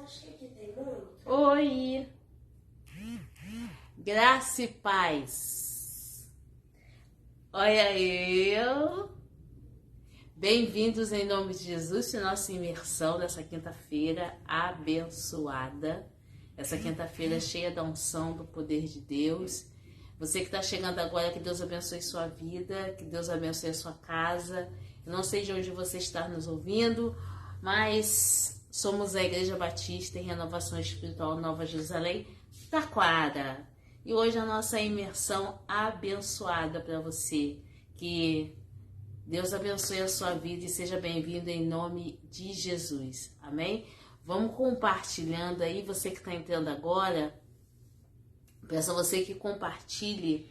acha que tem muito? Oi! Graça e paz! Olha eu! Bem-vindos em nome de Jesus à nossa imersão dessa quinta-feira abençoada. Essa quinta-feira cheia da unção, do poder de Deus. Você que está chegando agora, que Deus abençoe sua vida, que Deus abençoe a sua casa. Eu não sei de onde você está nos ouvindo, mas somos a Igreja Batista em Renovação Espiritual Nova Jerusalém, Taquara. E hoje a nossa imersão abençoada para você. Que Deus abençoe a sua vida e seja bem-vindo em nome de Jesus. Amém? Vamos compartilhando aí, você que está entrando agora. Peço a você que compartilhe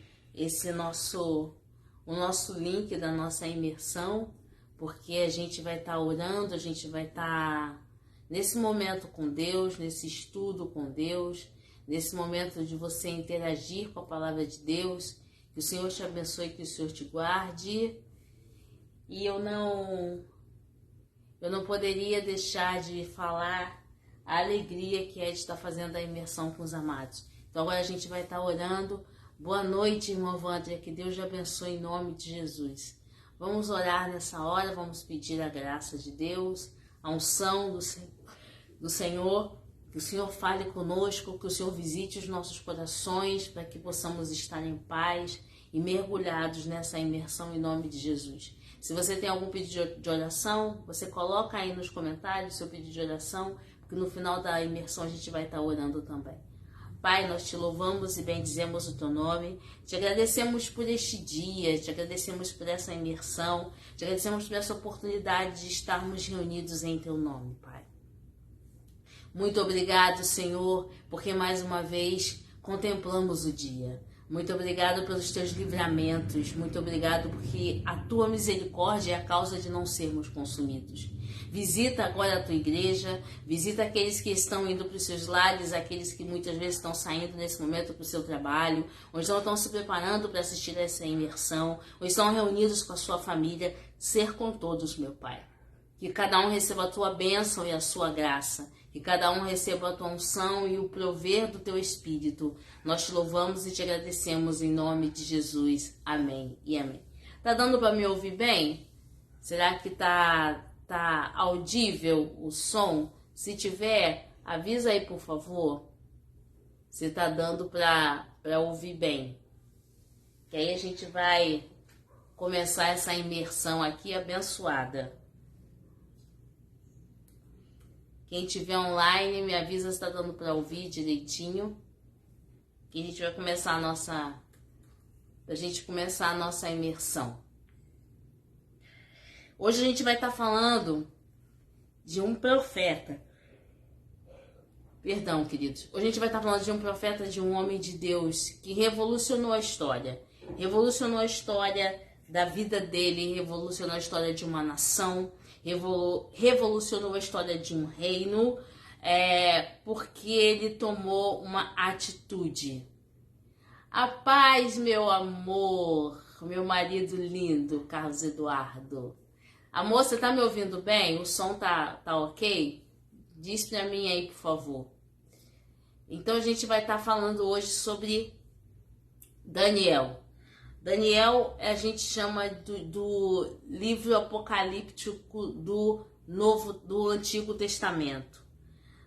o nosso link da nossa imersão, porque a gente vai estar orando, a gente vai estar nesse momento com Deus, nesse estudo com Deus, nesse momento de você interagir com a palavra de Deus. Que o Senhor te abençoe, que o Senhor te guarde. E eu não poderia deixar de falar a alegria que é de estar fazendo a imersão com os amados. Então agora a gente vai estar orando. Boa noite, irmã Wandria, que Deus te abençoe em nome de Jesus. Vamos orar nessa hora, vamos pedir a graça de Deus, a unção do Senhor, que o Senhor fale conosco, que o Senhor visite os nossos corações, para que possamos estar em paz e mergulhados nessa imersão em nome de Jesus. Se você tem algum pedido de oração, você coloca aí nos comentários o seu pedido de oração, porque no final da imersão a gente vai estar orando também. Pai, nós te louvamos e bendizemos o teu nome, te agradecemos por este dia, te agradecemos por essa imersão, te agradecemos por essa oportunidade de estarmos reunidos em teu nome, Pai. Muito obrigado, Senhor, porque mais uma vez contemplamos o dia. Muito obrigado pelos teus livramentos, muito obrigado porque a tua misericórdia é a causa de não sermos consumidos. Visita agora a tua igreja, visita aqueles que estão indo para os seus lares, aqueles que muitas vezes estão saindo nesse momento para o seu trabalho, ou estão se preparando para assistir a essa imersão, ou estão reunidos com a sua família. Ser com todos, meu Pai. Que cada um receba a tua bênção e a sua graça. Que cada um receba a tua unção e o prover do teu Espírito. Nós te louvamos e te agradecemos em nome de Jesus. Amém e amém. Tá dando para me ouvir bem? Será que tá audível o som? Se tiver, avisa aí, por favor. Se tá dando para ouvir bem. Que aí a gente vai começar essa imersão aqui abençoada. Quem tiver online, me avisa se está dando para ouvir direitinho. Que a gente vai começar a nossa imersão. Hoje a gente vai estar falando de um profeta. Perdão, queridos. Hoje a gente vai estar falando de um profeta, de um homem de Deus que revolucionou a história. Revolucionou a história da vida dele, revolucionou a história de uma nação, revolucionou a história de um reino, porque ele tomou uma atitude. A paz, meu amor, meu marido lindo, Carlos Eduardo. Amor, você tá me ouvindo bem? O som tá ok? Diz pra mim aí, por favor. Então a gente vai estar falando hoje sobre Daniel. Daniel a gente chama do livro apocalíptico do Antigo Testamento.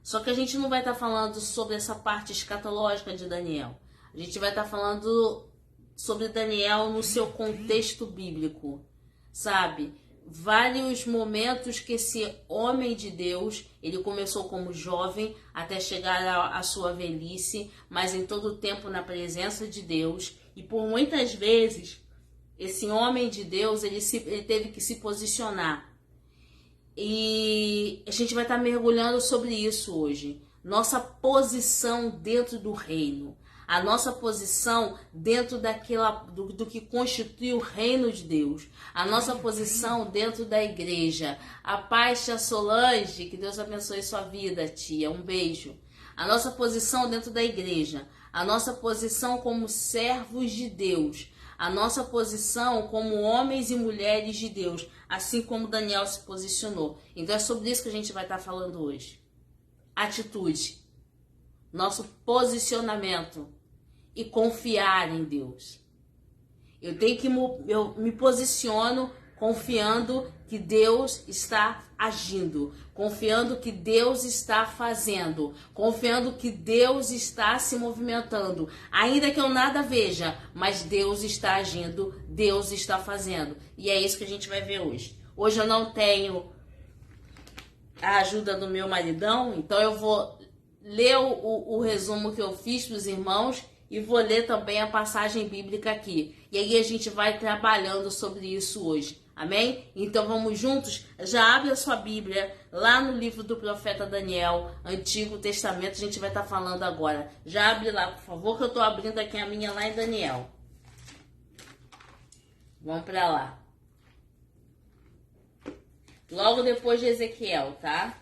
Só que a gente não vai estar falando sobre essa parte escatológica de Daniel. A gente vai estar falando sobre Daniel no seu contexto bíblico, sabe? Vários momentos que esse homem de Deus, ele começou como jovem até chegar à sua velhice, mas em todo o tempo na presença de Deus. E por muitas vezes, esse homem de Deus, ele teve que se posicionar. E a gente vai estar mergulhando sobre isso hoje. Nossa posição dentro do reino. A nossa posição dentro do que constitui o reino de Deus. A nossa posição dentro da igreja. A paz, tia Solange, que Deus abençoe sua vida, tia. Um beijo. A nossa posição dentro da igreja. A nossa posição como servos de Deus. A nossa posição como homens e mulheres de Deus. Assim como Daniel se posicionou. Então é sobre isso que a gente vai estar falando hoje. atitude, nosso posicionamento e confiar em Deus. Eu me posiciono confiando que Deus está agindo, confiando que Deus está fazendo, confiando que Deus está se movimentando, ainda que eu nada veja, mas Deus está agindo, Deus está fazendo. E é isso que a gente vai ver hoje. Hoje eu não tenho a ajuda do meu maridão, então eu vou ler o resumo que eu fiz para os irmãos e vou ler também a passagem bíblica aqui. E aí a gente vai trabalhando sobre isso hoje. Amém? Então vamos juntos? Já abre a sua Bíblia lá no livro do profeta Daniel, Antigo Testamento, a gente vai estar falando agora. Já abre lá, por favor, que eu estou abrindo aqui a minha lá em Daniel. Vamos para lá. Logo depois de Ezequiel, tá?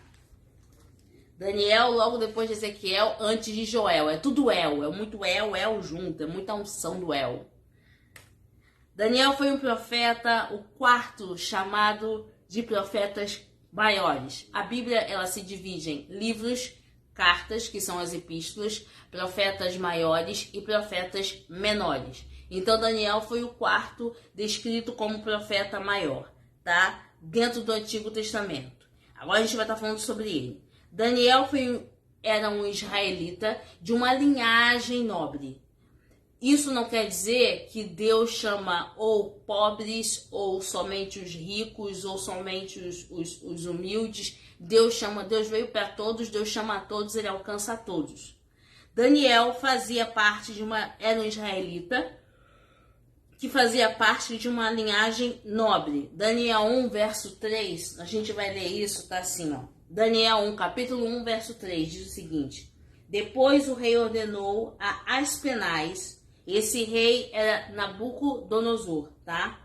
Daniel, logo depois de Ezequiel, antes de Joel. É tudo El, é muito El junto, é muita unção do El. Daniel foi um profeta, o quarto chamado de profetas maiores. A Bíblia, ela se divide em livros, cartas, que são as epístolas, profetas maiores e profetas menores. Então Daniel foi o quarto descrito como profeta maior, tá? Dentro do Antigo Testamento. Agora a gente vai estar falando sobre ele. Daniel era um israelita de uma linhagem nobre. Isso não quer dizer que Deus chama ou pobres, ou somente os ricos, ou somente os humildes. Deus veio para todos, Deus chama a todos, ele alcança a todos. Daniel era um israelita que fazia parte de uma linhagem nobre. Daniel 1, verso 3, a gente vai ler isso, tá assim, ó. Daniel 1, capítulo 1, verso 3, diz o seguinte: depois o rei ordenou a Aspenaz. Esse rei era Nabucodonosor, tá?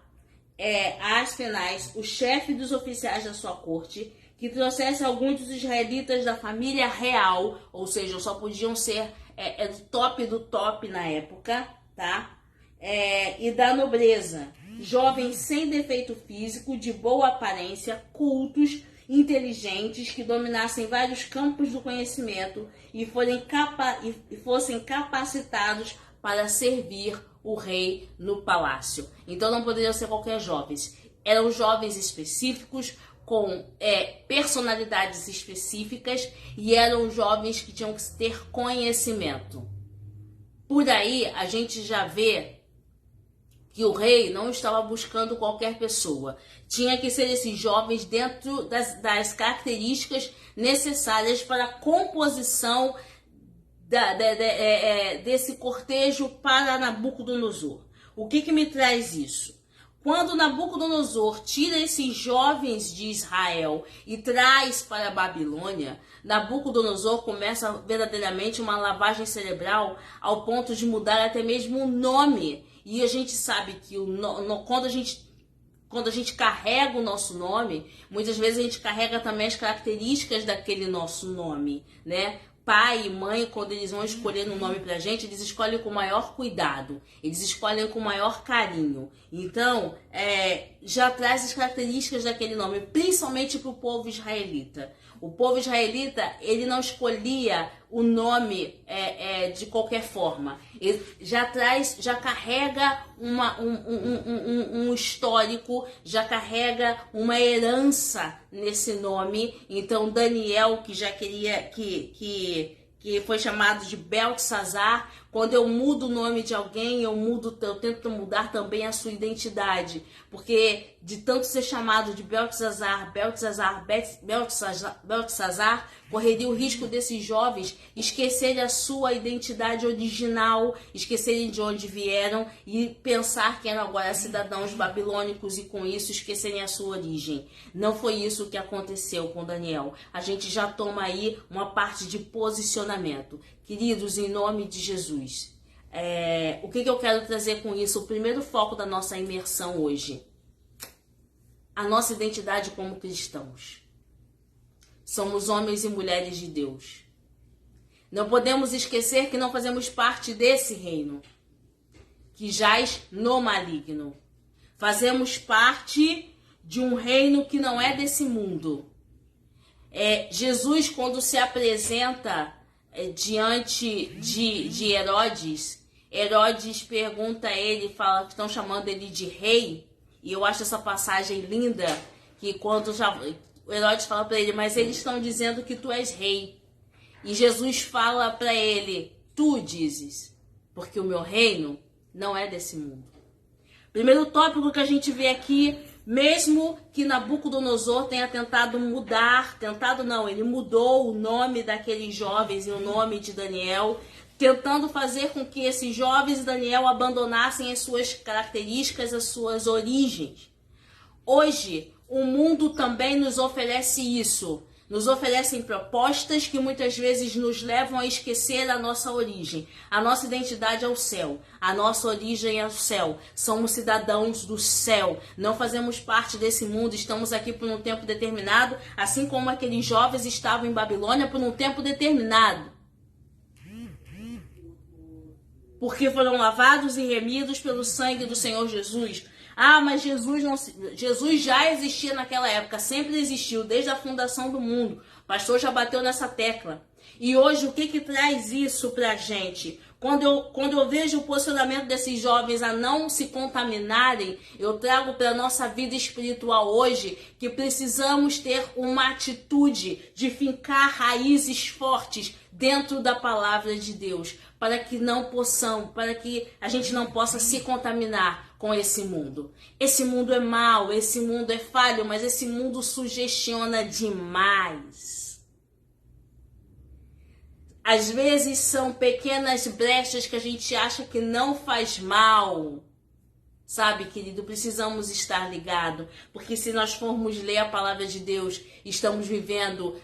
Aspenaz, o chefe dos oficiais da sua corte, que trouxesse alguns dos israelitas da família real, ou seja, só podiam ser do top na época, tá? E da nobreza, jovens sem defeito físico, de boa aparência, cultos, inteligentes, que dominassem vários campos do conhecimento e fossem capacitados para servir o rei no palácio. Então não poderiam ser qualquer jovens. Eram jovens específicos, com personalidades específicas, e eram jovens que tinham que ter conhecimento. Por aí a gente já vê que o rei não estava buscando qualquer pessoa. Tinha que ser esses jovens dentro das características necessárias para a composição desse cortejo para Nabucodonosor. O que me traz isso? Quando Nabucodonosor tira esses jovens de Israel e traz para a Babilônia, Nabucodonosor começa verdadeiramente uma lavagem cerebral ao ponto de mudar até mesmo o nome. E a gente sabe que quando a gente carrega o nosso nome, muitas vezes a gente carrega também as características daquele nosso nome, né? Pai e mãe, quando eles vão escolher um nome pra gente, eles escolhem com maior cuidado, eles escolhem com maior carinho. Então, já traz as características daquele nome, principalmente para o povo israelita. O povo israelita, ele não escolhia o nome de qualquer forma. Ele já carrega um histórico, já carrega uma herança nesse nome. Então Daniel, que já queria que foi chamado de Beltesazar. Quando eu mudo o nome de alguém, eu tento mudar também a sua identidade. Porque de tanto ser chamado de Beltesazar, correria o risco desses jovens esquecerem a sua identidade original, esquecerem de onde vieram e pensar que eram agora cidadãos babilônicos e com isso esquecerem a sua origem. Não foi isso que aconteceu com Daniel. A gente já toma aí uma parte de posicionamento. Queridos, em nome de Jesus, o que eu quero trazer com isso? O primeiro foco da nossa imersão hoje. A nossa identidade como cristãos. Somos homens e mulheres de Deus. Não podemos esquecer que não fazemos parte desse reino, que jaz no maligno. Fazemos parte de um reino que não é desse mundo. Jesus, quando se apresenta diante de Herodes, Herodes pergunta a ele, fala que estão chamando ele de rei, e eu acho essa passagem linda, que quando o Herodes fala para ele, mas eles estão dizendo que tu és rei. E Jesus fala para ele, tu dizes, porque o meu reino não é desse mundo. Primeiro tópico que a gente vê aqui, mesmo que Nabucodonosor tenha tentado mudar, ele mudou o nome daqueles jovens e o nome de Daniel, tentando fazer com que esses jovens e Daniel abandonassem as suas características, as suas origens. Hoje, o mundo também nos oferece isso. Nos oferecem propostas que muitas vezes nos levam a esquecer a nossa origem. A nossa identidade é o céu. A nossa origem é o céu. Somos cidadãos do céu. Não fazemos parte desse mundo. Estamos aqui por um tempo determinado, assim como aqueles jovens estavam em Babilônia por um tempo determinado. Porque foram lavados e remidos pelo sangue do Senhor Jesus. Ah, mas Jesus já existia naquela época, sempre existiu, desde a fundação do mundo. O pastor já bateu nessa tecla. E hoje, o que traz isso pra gente? Quando eu vejo o posicionamento desses jovens a não se contaminarem, eu trago para a nossa vida espiritual hoje que precisamos ter uma atitude de fincar raízes fortes dentro da palavra de Deus, para que a gente não possa se contaminar com esse mundo. Esse mundo é mau, esse mundo é falho, mas esse mundo sugestiona demais. Às vezes são pequenas brechas que a gente acha que não faz mal. Sabe, querido, precisamos estar ligados, porque se nós formos ler a palavra de Deus, estamos vivendo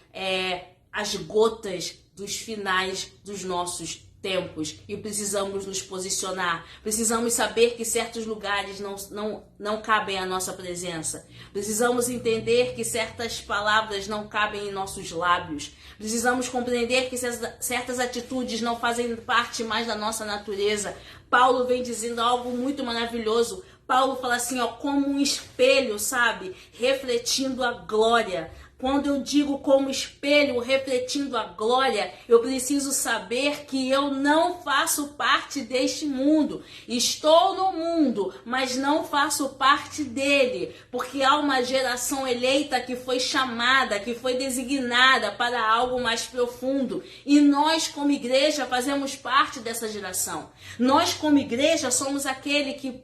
as gotas dos finais dos nossos tempos e precisamos nos posicionar. Precisamos saber que certos lugares não cabem à nossa presença. Precisamos entender que certas palavras não cabem em nossos lábios. Precisamos compreender que certas atitudes não fazem parte mais da nossa natureza. Paulo vem dizendo algo muito maravilhoso. Paulo fala assim, como um espelho, sabe? Refletindo a glória. Quando eu digo como espelho refletindo a glória, eu preciso saber que eu não faço parte deste mundo. Estou no mundo, mas não faço parte dele, porque há uma geração eleita que foi chamada, que foi designada para algo mais profundo. E nós, como igreja, fazemos parte dessa geração. Nós, como igreja, somos aquele que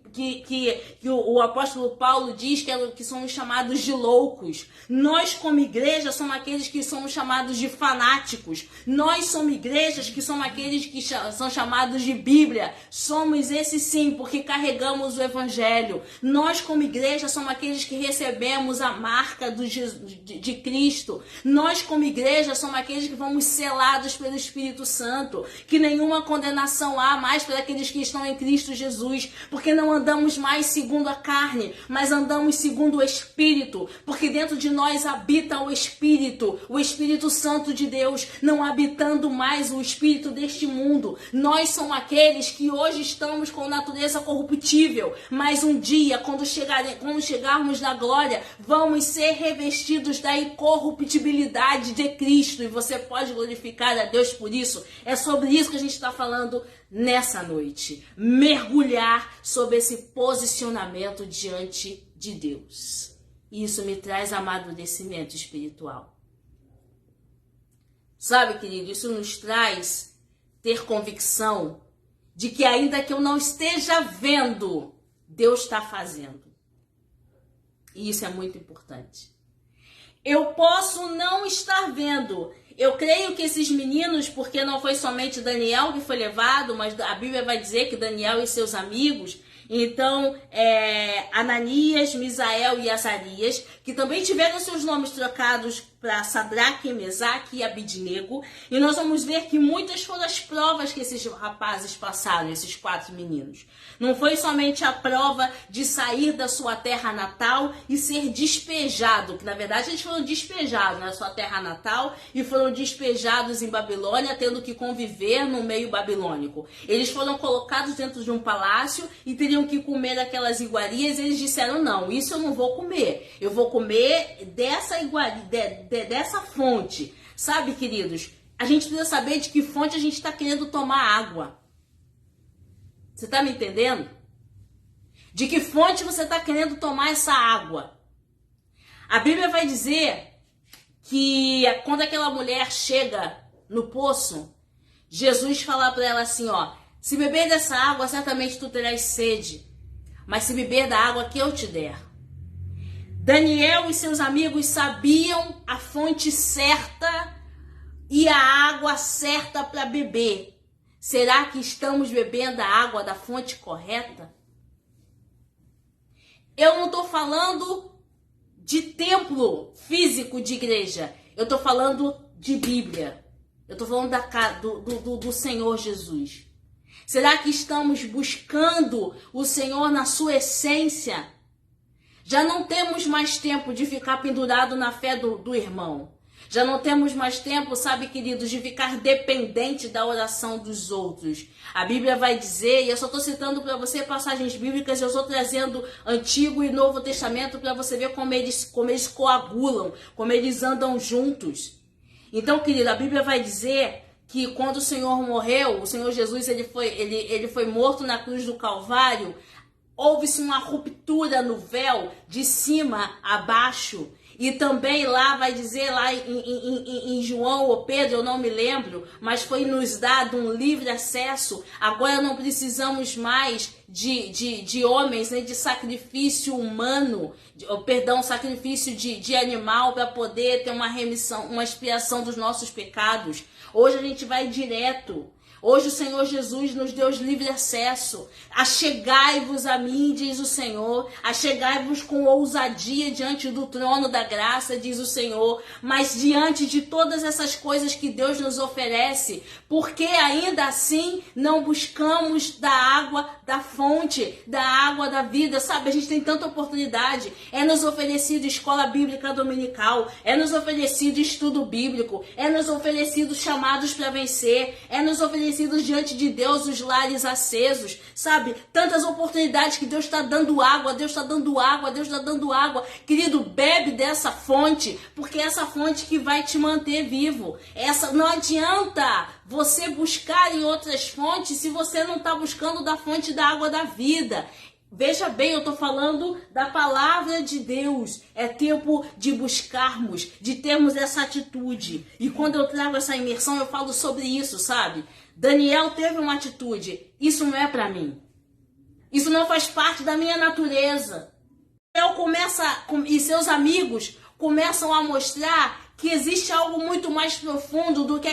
o apóstolo Paulo diz que somos chamados de loucos. Nós, como igreja, somos aqueles que somos chamados de fanáticos. Nós somos igrejas que somos aqueles que são chamados de Bíblia. Somos esse sim, porque carregamos o Evangelho. Nós, como igreja, somos aqueles que recebemos a marca de Cristo. Nós, como igreja, somos aqueles que fomos selados pelo Espírito Santo. Que nenhuma condenação há mais para aqueles que estão em Cristo Jesus. Porque não andamos mais segundo a carne, mas andamos segundo o Espírito. Porque dentro de nós habita o Espírito Santo de Deus, não habitando mais o espírito deste mundo. Nós somos aqueles que hoje estamos com natureza corruptível, mas um dia, quando chegarmos na glória, vamos ser revestidos da incorruptibilidade de Cristo, e você pode glorificar a Deus por isso. É sobre isso que a gente está falando nessa noite. Mergulhar sobre esse posicionamento diante de Deus. Isso me traz amadurecimento espiritual. Sabe, querido, isso nos traz ter convicção de que ainda que eu não esteja vendo, Deus está fazendo. E isso é muito importante. Eu posso não estar vendo. Eu creio que esses meninos, porque não foi somente Daniel que foi levado, mas a Bíblia vai dizer que Daniel e seus amigos, então, Ananias, Misael e Azarias, que também tiveram seus nomes trocados para Sadraque, Mesaque e Abidnego. E nós vamos ver que muitas foram as provas que esses rapazes passaram, esses 4 meninos. Não foi somente a prova de sair da sua terra natal e ser despejado, que na verdade eles foram despejados na sua terra natal e foram despejados em Babilônia, tendo que conviver no meio babilônico. Eles foram colocados dentro de um palácio e teriam que comer aquelas iguarias. Eles disseram, não, isso eu não vou comer. Eu vou comer dessa iguaria, dessa fonte. Sabe, queridos, a gente precisa saber de que fonte a gente está querendo tomar água. Você está me entendendo? De que fonte você está querendo tomar essa água? A Bíblia vai dizer que quando aquela mulher chega no poço, Jesus fala para ela assim, ó, se beber dessa água, certamente tu terás sede, mas se beber da água que eu te der. Daniel e seus amigos sabiam a fonte certa e a água certa para beber. Será que estamos bebendo a água da fonte correta? Eu não estou falando de templo físico de igreja. Eu estou falando de Bíblia. Eu estou falando do Senhor Jesus. Será que estamos buscando o Senhor na sua essência? Já não temos mais tempo de ficar pendurado na fé do irmão. Já não temos mais tempo, sabe, queridos, de ficar dependente da oração dos outros. A Bíblia vai dizer, e eu só estou citando para você passagens bíblicas, eu estou trazendo Antigo e Novo Testamento para você ver como eles coagulam, como eles andam juntos. Então, querido, a Bíblia vai dizer que quando o Senhor morreu, o Senhor Jesus ele foi morto na cruz do Calvário, houve-se uma ruptura no véu de cima a baixo. E também lá vai dizer, lá em João ou Pedro, eu não me lembro, mas foi nos dado um livre acesso. Agora não precisamos mais de homens, nem de sacrifício humano, sacrifício de animal para poder ter uma remissão, uma expiação dos nossos pecados. Hoje a gente vai direto. Hoje o Senhor Jesus nos deu livre acesso. Achegai-vos a mim, diz o Senhor. Achegai-vos com ousadia diante do trono da graça, diz o Senhor. Mas diante de todas essas coisas que Deus nos oferece, por que ainda assim não buscamos da água da fonte, da água da vida? Sabe, a gente tem tanta oportunidade. É nos oferecido escola bíblica dominical. É nos oferecido estudo bíblico. É nos oferecido chamados para vencer. É nos oferecido diante de Deus os lares acesos, sabe? Tantas oportunidades que Deus está dando água, Deus está dando água, Deus está dando água. Querido, bebe dessa fonte, porque é essa fonte que vai te manter vivo. Não adianta você buscar em outras fontes se você não está buscando da fonte da água da vida. Veja bem, eu estou falando da palavra de Deus. É tempo de buscarmos, de termos essa atitude. E quando eu trago essa imersão, eu falo sobre isso, sabe? Daniel teve uma atitude. Isso não é para mim. Isso não faz parte da minha natureza. Daniel e seus amigos começam a mostrar que existe algo muito mais profundo do que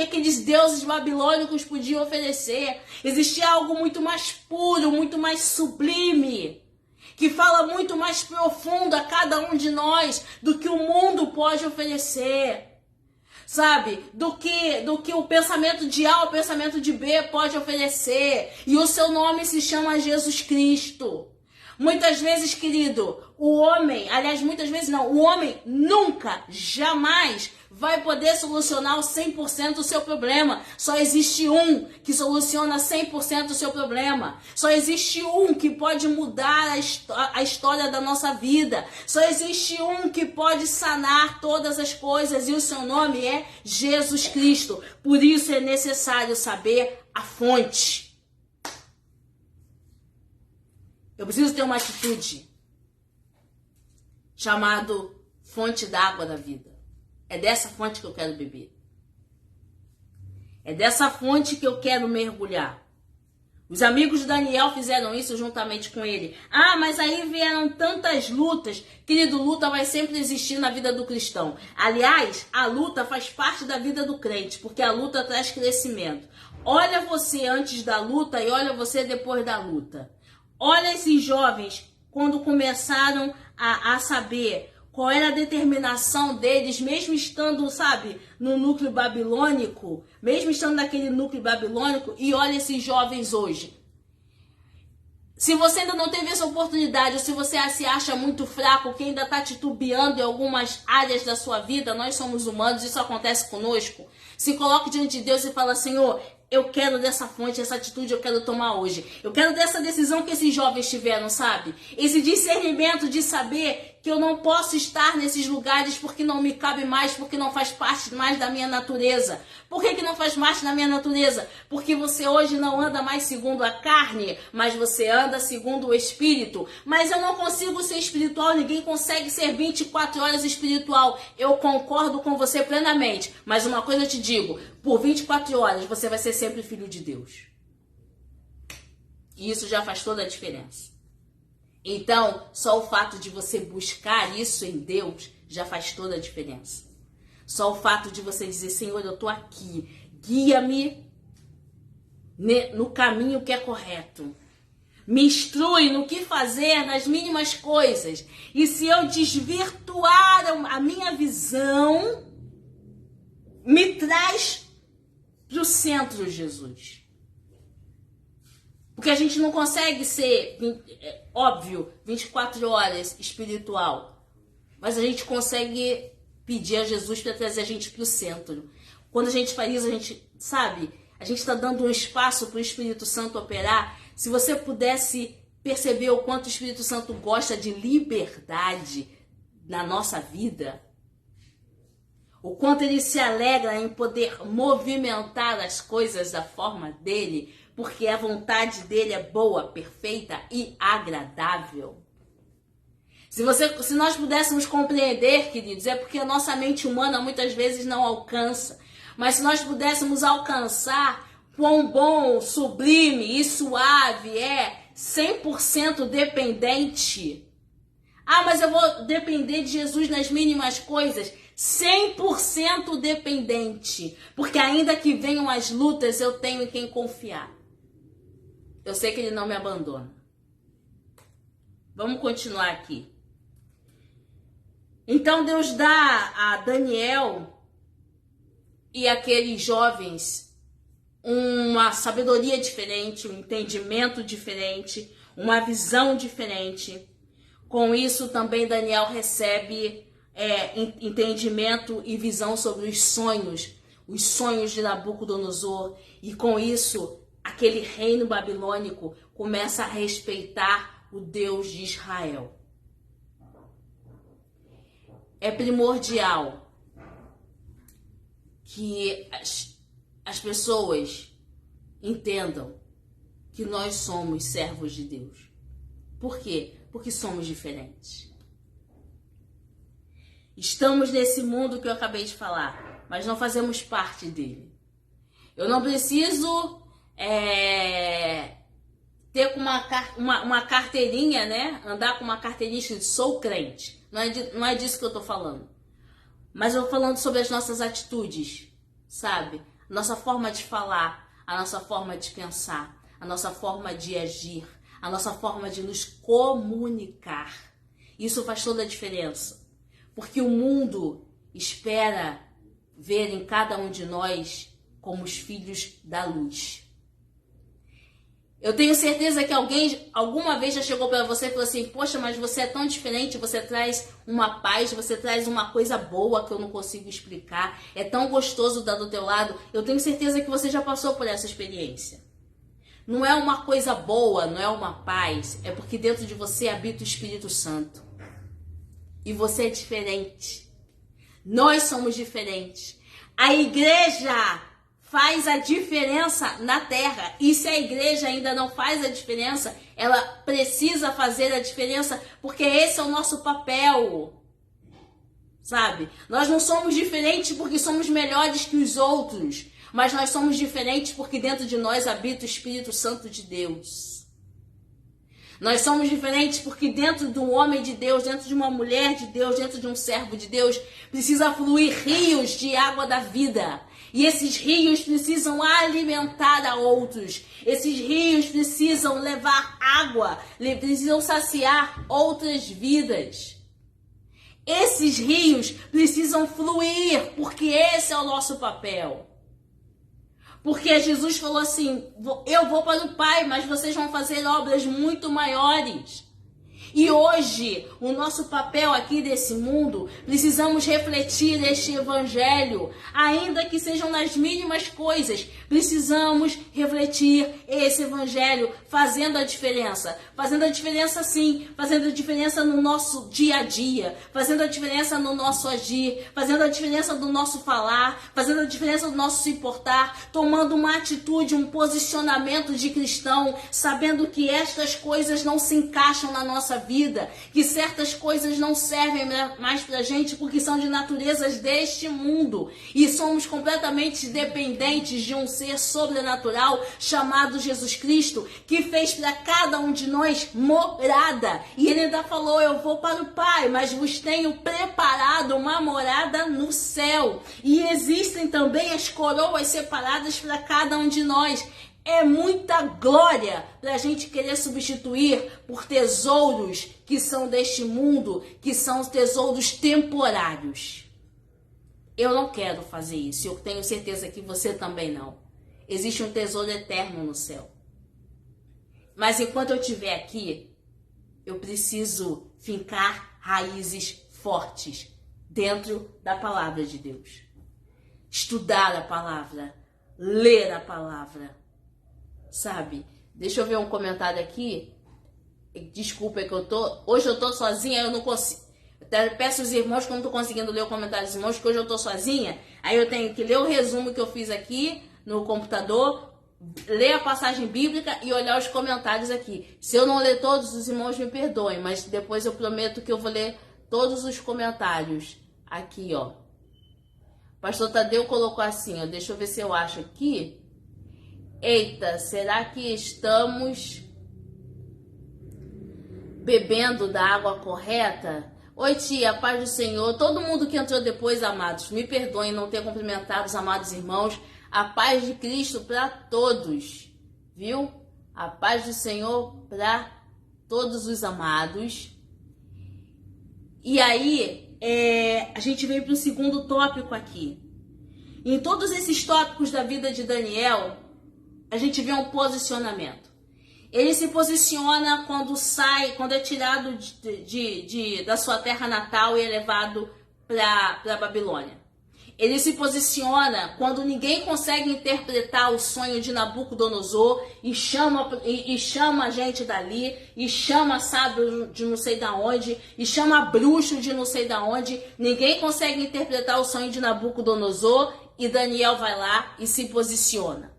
aqueles deuses babilônicos podiam oferecer. Existia algo muito mais puro, muito mais sublime, que fala muito mais profundo a cada um de nós do que o mundo pode oferecer. Sabe, do que o pensamento de A, o pensamento de B pode oferecer. E o seu nome se chama Jesus Cristo. Muitas vezes, querido, o homem nunca, jamais vai poder solucionar o 100% do seu problema. Só existe um que soluciona 100% do seu problema. Só existe um que pode mudar a história da nossa vida. Só existe um que pode sanar todas as coisas e o seu nome é Jesus Cristo. Por isso é necessário saber a fonte. Eu preciso ter uma atitude chamado fonte d'água da vida. É dessa fonte que eu quero beber. É dessa fonte que eu quero mergulhar. Os amigos de Daniel fizeram isso juntamente com ele. Ah, mas aí vieram tantas lutas. Querido, luta vai sempre existir na vida do cristão. Aliás, a luta faz parte da vida do crente, porque a luta traz crescimento. Olha você antes da luta e olha você depois da luta. Olha esses jovens, quando começaram a saber qual era a determinação deles, mesmo estando, sabe, no núcleo babilônico, mesmo estando naquele núcleo babilônico, e olha esses jovens hoje. Se você ainda não teve essa oportunidade, ou se você se acha muito fraco, que ainda está titubeando em algumas áreas da sua vida, nós somos humanos, isso acontece conosco. Se coloque diante de Deus e fala, Senhor, eu quero dessa fonte, essa atitude eu quero tomar hoje. Eu quero dessa decisão que esses jovens tiveram, sabe? Esse discernimento de saber que eu não posso estar nesses lugares porque não me cabe mais, porque não faz parte mais da minha natureza. Por que não faz parte da minha natureza? Porque você hoje não anda mais segundo a carne, mas você anda segundo o Espírito. Mas eu não consigo ser espiritual, ninguém consegue ser 24 horas espiritual. Eu concordo com você plenamente, mas uma coisa eu te digo, por 24 horas você vai ser sempre filho de Deus. E isso já faz toda a diferença. Então, só o fato de você buscar isso em Deus já faz toda a diferença. Só o fato de você dizer, Senhor, eu estou aqui, guia-me no caminho que é correto. Me instrui no que fazer, nas mínimas coisas. E se eu desvirtuar a minha visão, me traz para o centro, Jesus. Porque a gente não consegue ser, óbvio, 24 horas espiritual. Mas a gente consegue pedir a Jesus para trazer a gente para o centro. Quando a gente faz isso, a gente, sabe, a gente está dando um espaço para o Espírito Santo operar. Se você pudesse perceber o quanto o Espírito Santo gosta de liberdade na nossa vida, o quanto ele se alegra em poder movimentar as coisas da forma dele, porque a vontade dele é boa, perfeita e agradável. Se nós pudéssemos compreender, queridos, é porque a nossa mente humana muitas vezes não alcança. Mas se nós pudéssemos alcançar quão bom, sublime e suave é 100% dependente. Ah, mas eu vou depender de Jesus nas mínimas coisas. 100% dependente. Porque ainda que venham as lutas, eu tenho em quem confiar. Eu sei que ele não me abandona. Vamos continuar aqui. Então Deus dá a Daniel e aqueles jovens uma sabedoria diferente, um entendimento diferente, uma visão diferente. Com isso também Daniel recebe entendimento e visão sobre os sonhos de Nabucodonosor. E com isso, aquele reino babilônico começa a respeitar o Deus de Israel. É primordial que as pessoas entendam que nós somos servos de Deus. Por quê? Porque somos diferentes. Estamos nesse mundo que eu acabei de falar, mas não fazemos parte dele. Eu não preciso ter uma carteirinha, né? Andar com uma carteirinha de sou crente. Não é disso que eu estou falando. Mas eu tô falando sobre as nossas atitudes, sabe? A nossa forma de falar, a nossa forma de pensar, a nossa forma de agir, a nossa forma de nos comunicar. Isso faz toda a diferença. Porque o mundo espera ver em cada um de nós como os filhos da luz. Eu tenho certeza que alguém alguma vez já chegou para você e falou assim, poxa, mas você é tão diferente, você traz uma paz, você traz uma coisa boa que eu não consigo explicar, é tão gostoso estar do teu lado. Eu tenho certeza que você já passou por essa experiência. Não é uma coisa boa, não é uma paz, é porque dentro de você habita o Espírito Santo. E você é diferente. Nós somos diferentes. A igreja faz a diferença na terra. E se a igreja ainda não faz a diferença, ela precisa fazer a diferença, porque esse é o nosso papel. Sabe? Nós não somos diferentes porque somos melhores que os outros, mas nós somos diferentes porque dentro de nós habita o Espírito Santo de Deus. Nós somos diferentes porque dentro de um homem de Deus, dentro de uma mulher de Deus, dentro de um servo de Deus, precisa fluir rios de água da vida. E esses rios precisam alimentar a outros. Esses rios precisam levar água, precisam saciar outras vidas. Esses rios precisam fluir, porque esse é o nosso papel. Porque Jesus falou assim, eu vou para o Pai, mas vocês vão fazer obras muito maiores. E hoje, o nosso papel aqui desse mundo, precisamos refletir este evangelho, ainda que sejam nas mínimas coisas. Precisamos refletir esse evangelho, fazendo a diferença. Fazendo a diferença sim, fazendo a diferença no nosso dia a dia, fazendo a diferença no nosso agir, fazendo a diferença do nosso falar, fazendo a diferença do nosso se portar, tomando uma atitude, um posicionamento de cristão, sabendo que estas coisas não se encaixam na nossa vida, que certas coisas não servem mais pra gente porque são de naturezas deste mundo e somos completamente dependentes de um ser sobrenatural chamado Jesus Cristo, que fez para cada um de nós morada. E ele ainda falou: eu vou para o Pai, mas vos tenho preparado uma morada no céu. E existem também as coroas separadas para cada um de nós. É muita glória para a gente querer substituir por tesouros que são deste mundo, que são tesouros temporários. Eu não quero fazer isso, eu tenho certeza que você também não. Existe um tesouro eterno no céu. Mas enquanto eu estiver aqui, eu preciso fincar raízes fortes dentro da palavra de Deus. Estudar a palavra, ler a palavra. Sabe? Deixa eu ver um comentário aqui. Desculpa, é que hoje eu tô sozinha, eu não consigo. Peço aos irmãos que eu não tô conseguindo ler o comentário dos irmãos, porque hoje eu tô sozinha. Aí eu tenho que ler o resumo que eu fiz aqui no computador, ler a passagem bíblica e olhar os comentários aqui. Se eu não ler todos, os irmãos me perdoem, mas depois eu prometo que eu vou ler todos os comentários. Aqui, ó. O pastor Tadeu colocou assim, ó. Deixa eu ver se eu acho aqui. Eita, será que estamos bebendo da água correta? Oi, tia, paz do Senhor. Todo mundo que entrou depois, amados, me perdoem não ter cumprimentado os amados irmãos. A paz de Cristo para todos, viu? A paz do Senhor para todos os amados. E aí, a gente veio para o segundo tópico aqui. Em todos esses tópicos da vida de Daniel, a gente vê um posicionamento. Ele se posiciona quando é tirado da sua terra natal e é levado para a Babilônia. Ele se posiciona quando ninguém consegue interpretar o sonho de Nabucodonosor e chama a gente dali, e chama sábio de não sei da onde, e chama bruxo de não sei da onde. Ninguém consegue interpretar o sonho de Nabucodonosor e Daniel vai lá e se posiciona.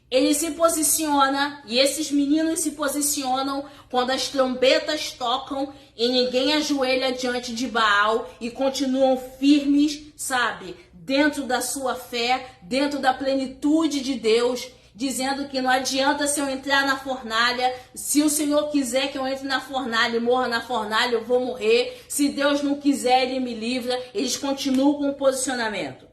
Ele se posiciona, e esses meninos se posicionam quando as trombetas tocam e ninguém ajoelha diante de Baal e continuam firmes, sabe? Dentro da sua fé, dentro da plenitude de Deus, dizendo que não adianta se eu entrar na fornalha, se o Senhor quiser que eu entre na fornalha e morra na fornalha, eu vou morrer. Se Deus não quiser, Ele me livra. Eles continuam com o posicionamento.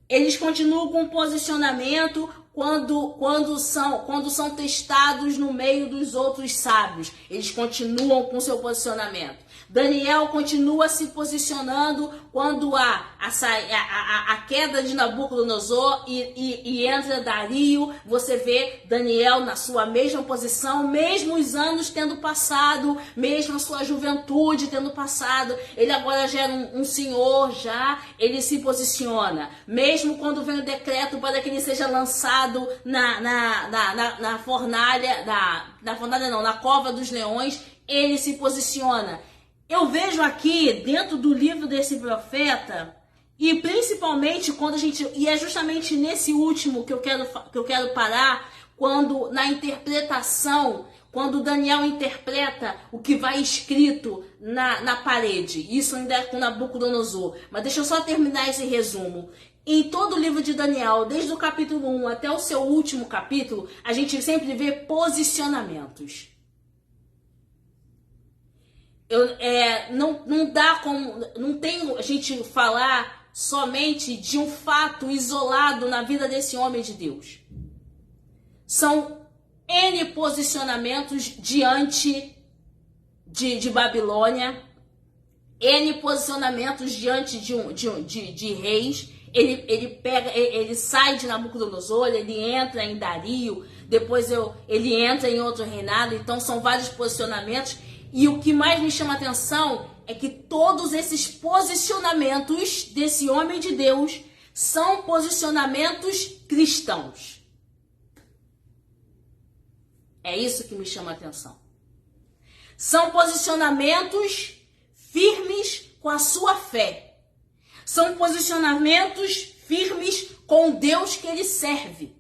Eles continuam com o posicionamento quando são testados no meio dos outros sábios. Eles continuam com seu posicionamento. Daniel continua se posicionando quando há a queda de Nabucodonosor e entra Dario. Você vê Daniel na sua mesma posição, mesmo os anos tendo passado, mesmo a sua juventude tendo passado. Ele agora já era um senhor, ele se posiciona. Mesmo quando vem o decreto para que ele seja lançado na fornalha, na cova dos leões, ele se posiciona. Eu vejo aqui, dentro do livro desse profeta, e principalmente quando e é justamente nesse último que eu quero parar, quando na interpretação, quando Daniel interpreta o que vai escrito na parede. Isso ainda é com Nabucodonosor. Mas deixa eu só terminar esse resumo. Em todo o livro de Daniel, desde o capítulo 1 até o seu último capítulo, a gente sempre vê posicionamentos. Não tem a gente falar somente de um fato isolado na vida desse homem de Deus. São N posicionamentos diante de Babilônia, N posicionamentos diante de reis. Ele sai de Nabucodonosor, ele entra em Dario, depois ele entra em outro reinado. Então são vários posicionamentos. E o que mais me chama a atenção é que todos esses posicionamentos desse homem de Deus são posicionamentos cristãos. É isso que me chama a atenção. São posicionamentos firmes com a sua fé. São posicionamentos firmes com o Deus que ele serve.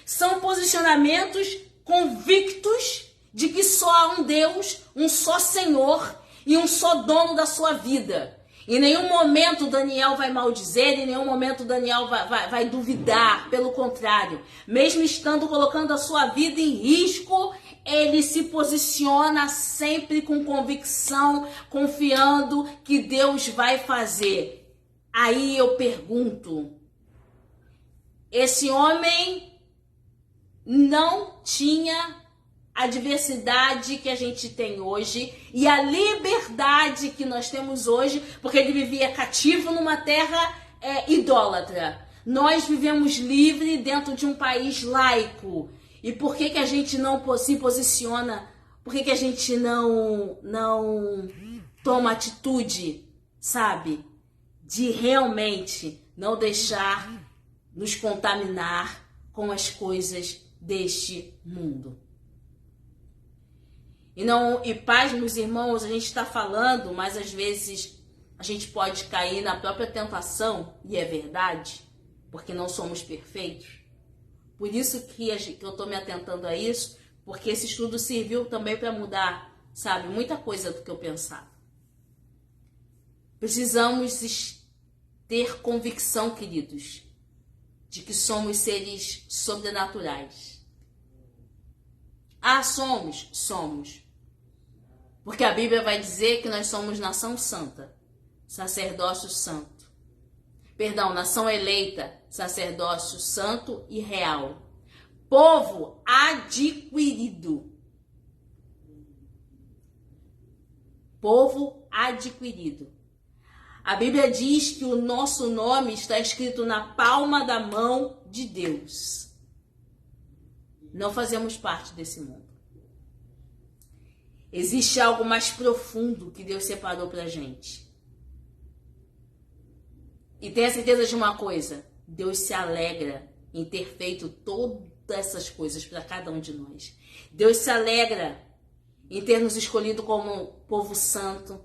São posicionamentos convictos de que só há um Deus, um só Senhor e um só dono da sua vida. Em nenhum momento Daniel vai maldizer, em nenhum momento Daniel vai duvidar. Pelo contrário, mesmo estando colocando a sua vida em risco, ele se posiciona sempre com convicção, confiando que Deus vai fazer. Aí eu pergunto, esse homem não tinha a diversidade que a gente tem hoje e a liberdade que nós temos hoje, porque ele vivia cativo numa terra idólatra. Nós vivemos livre dentro de um país laico. E por que a gente não se posiciona? Por que a gente não toma atitude, sabe? De realmente não deixar nos contaminar com as coisas deste mundo. E paz, meus irmãos, a gente está falando, mas às vezes a gente pode cair na própria tentação, e é verdade, porque não somos perfeitos. Por isso que eu estou me atentando a isso, porque esse estudo serviu também para mudar, sabe, muita coisa do que eu pensava. Precisamos ter convicção, queridos, de que somos seres sobrenaturais. Ah, somos? Somos. Porque a Bíblia vai dizer que nós somos nação santa, sacerdócio santo. Perdão, nação eleita, sacerdócio santo e real. Povo adquirido. Povo adquirido. A Bíblia diz que o nosso nome está escrito na palma da mão de Deus. Não fazemos parte desse mundo. Existe algo mais profundo que Deus separou pra gente. E tenha certeza de uma coisa, Deus se alegra em ter feito todas essas coisas para cada um de nós. Deus se alegra em ter nos escolhido como povo santo.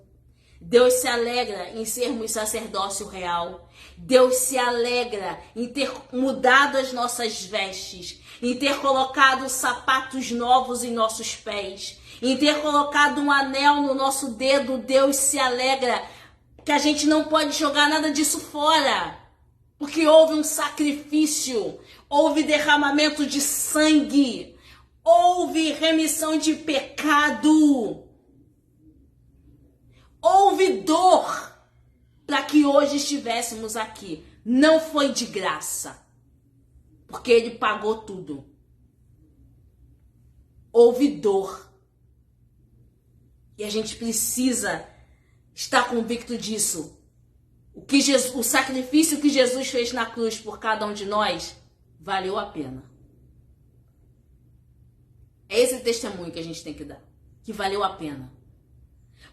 Deus se alegra em sermos sacerdócio real. Deus se alegra em ter mudado as nossas vestes, em ter colocado sapatos novos em nossos pés, em ter colocado um anel no nosso dedo. Deus se alegra que a gente não pode jogar nada disso fora, porque houve um sacrifício, houve derramamento de sangue, houve remissão de pecado, houve dor para que hoje estivéssemos aqui. Não foi de graça, porque ele pagou tudo. Houve dor. E a gente precisa estar convicto disso. O sacrifício que Jesus fez na cruz por cada um de nós valeu a pena. É esse testemunho que a gente tem que dar, que valeu a pena.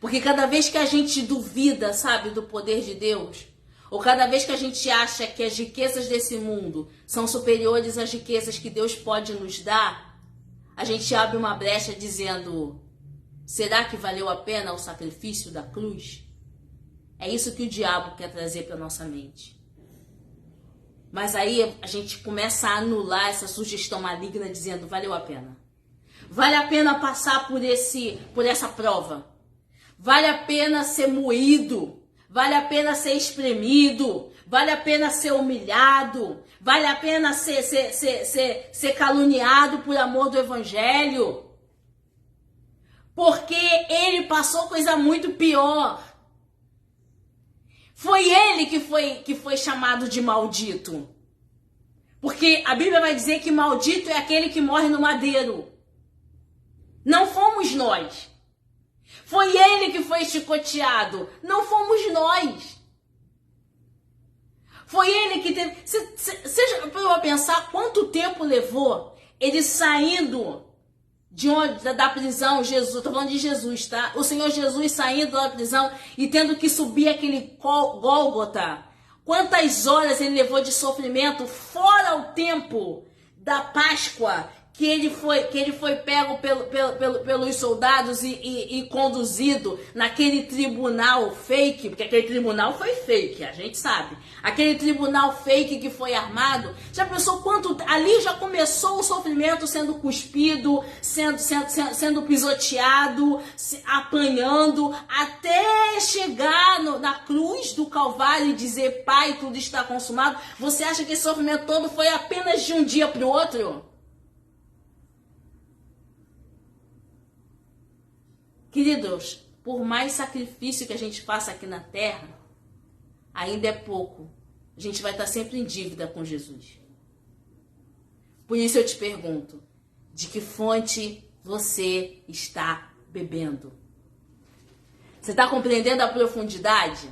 Porque cada vez que a gente duvida, sabe, do poder de Deus, ou cada vez que a gente acha que as riquezas desse mundo são superiores às riquezas que Deus pode nos dar, a gente abre uma brecha dizendo: será que valeu a pena o sacrifício da cruz? É isso que o diabo quer trazer para nossa mente. Mas aí a gente começa a anular essa sugestão maligna dizendo: valeu a pena. Vale a pena passar por essa prova. Vale a pena ser moído. Vale a pena ser espremido. Vale a pena ser humilhado. Vale a pena ser caluniado por amor do evangelho. Porque ele passou coisa muito pior. Foi ele que foi chamado de maldito. Porque a Bíblia vai dizer que maldito é aquele que morre no madeiro. Não fomos nós. Foi ele que foi chicoteado. Não fomos nós. Foi ele que teve... Você já parou a pensar quanto tempo levou ele saindo de onde, da prisão, Jesus, tô falando de Jesus, tá? O Senhor Jesus saindo da prisão e tendo que subir aquele Gólgota. Quantas horas ele levou de sofrimento, fora o tempo da Páscoa, que ele foi pego pelos soldados e conduzido naquele tribunal fake, porque aquele tribunal foi fake, a gente sabe. Aquele tribunal fake que foi armado, já pensou quanto... Ali já começou o sofrimento sendo cuspido, sendo pisoteado, apanhando, até chegar na cruz do Calvário e dizer, Pai, tudo está consumado. Você acha que esse sofrimento todo foi apenas de um dia para o outro? Queridos, por mais sacrifício que a gente faça aqui na terra, ainda é pouco. A gente vai estar sempre em dívida com Jesus. Por isso eu te pergunto, de que fonte você está bebendo? Você está compreendendo a profundidade?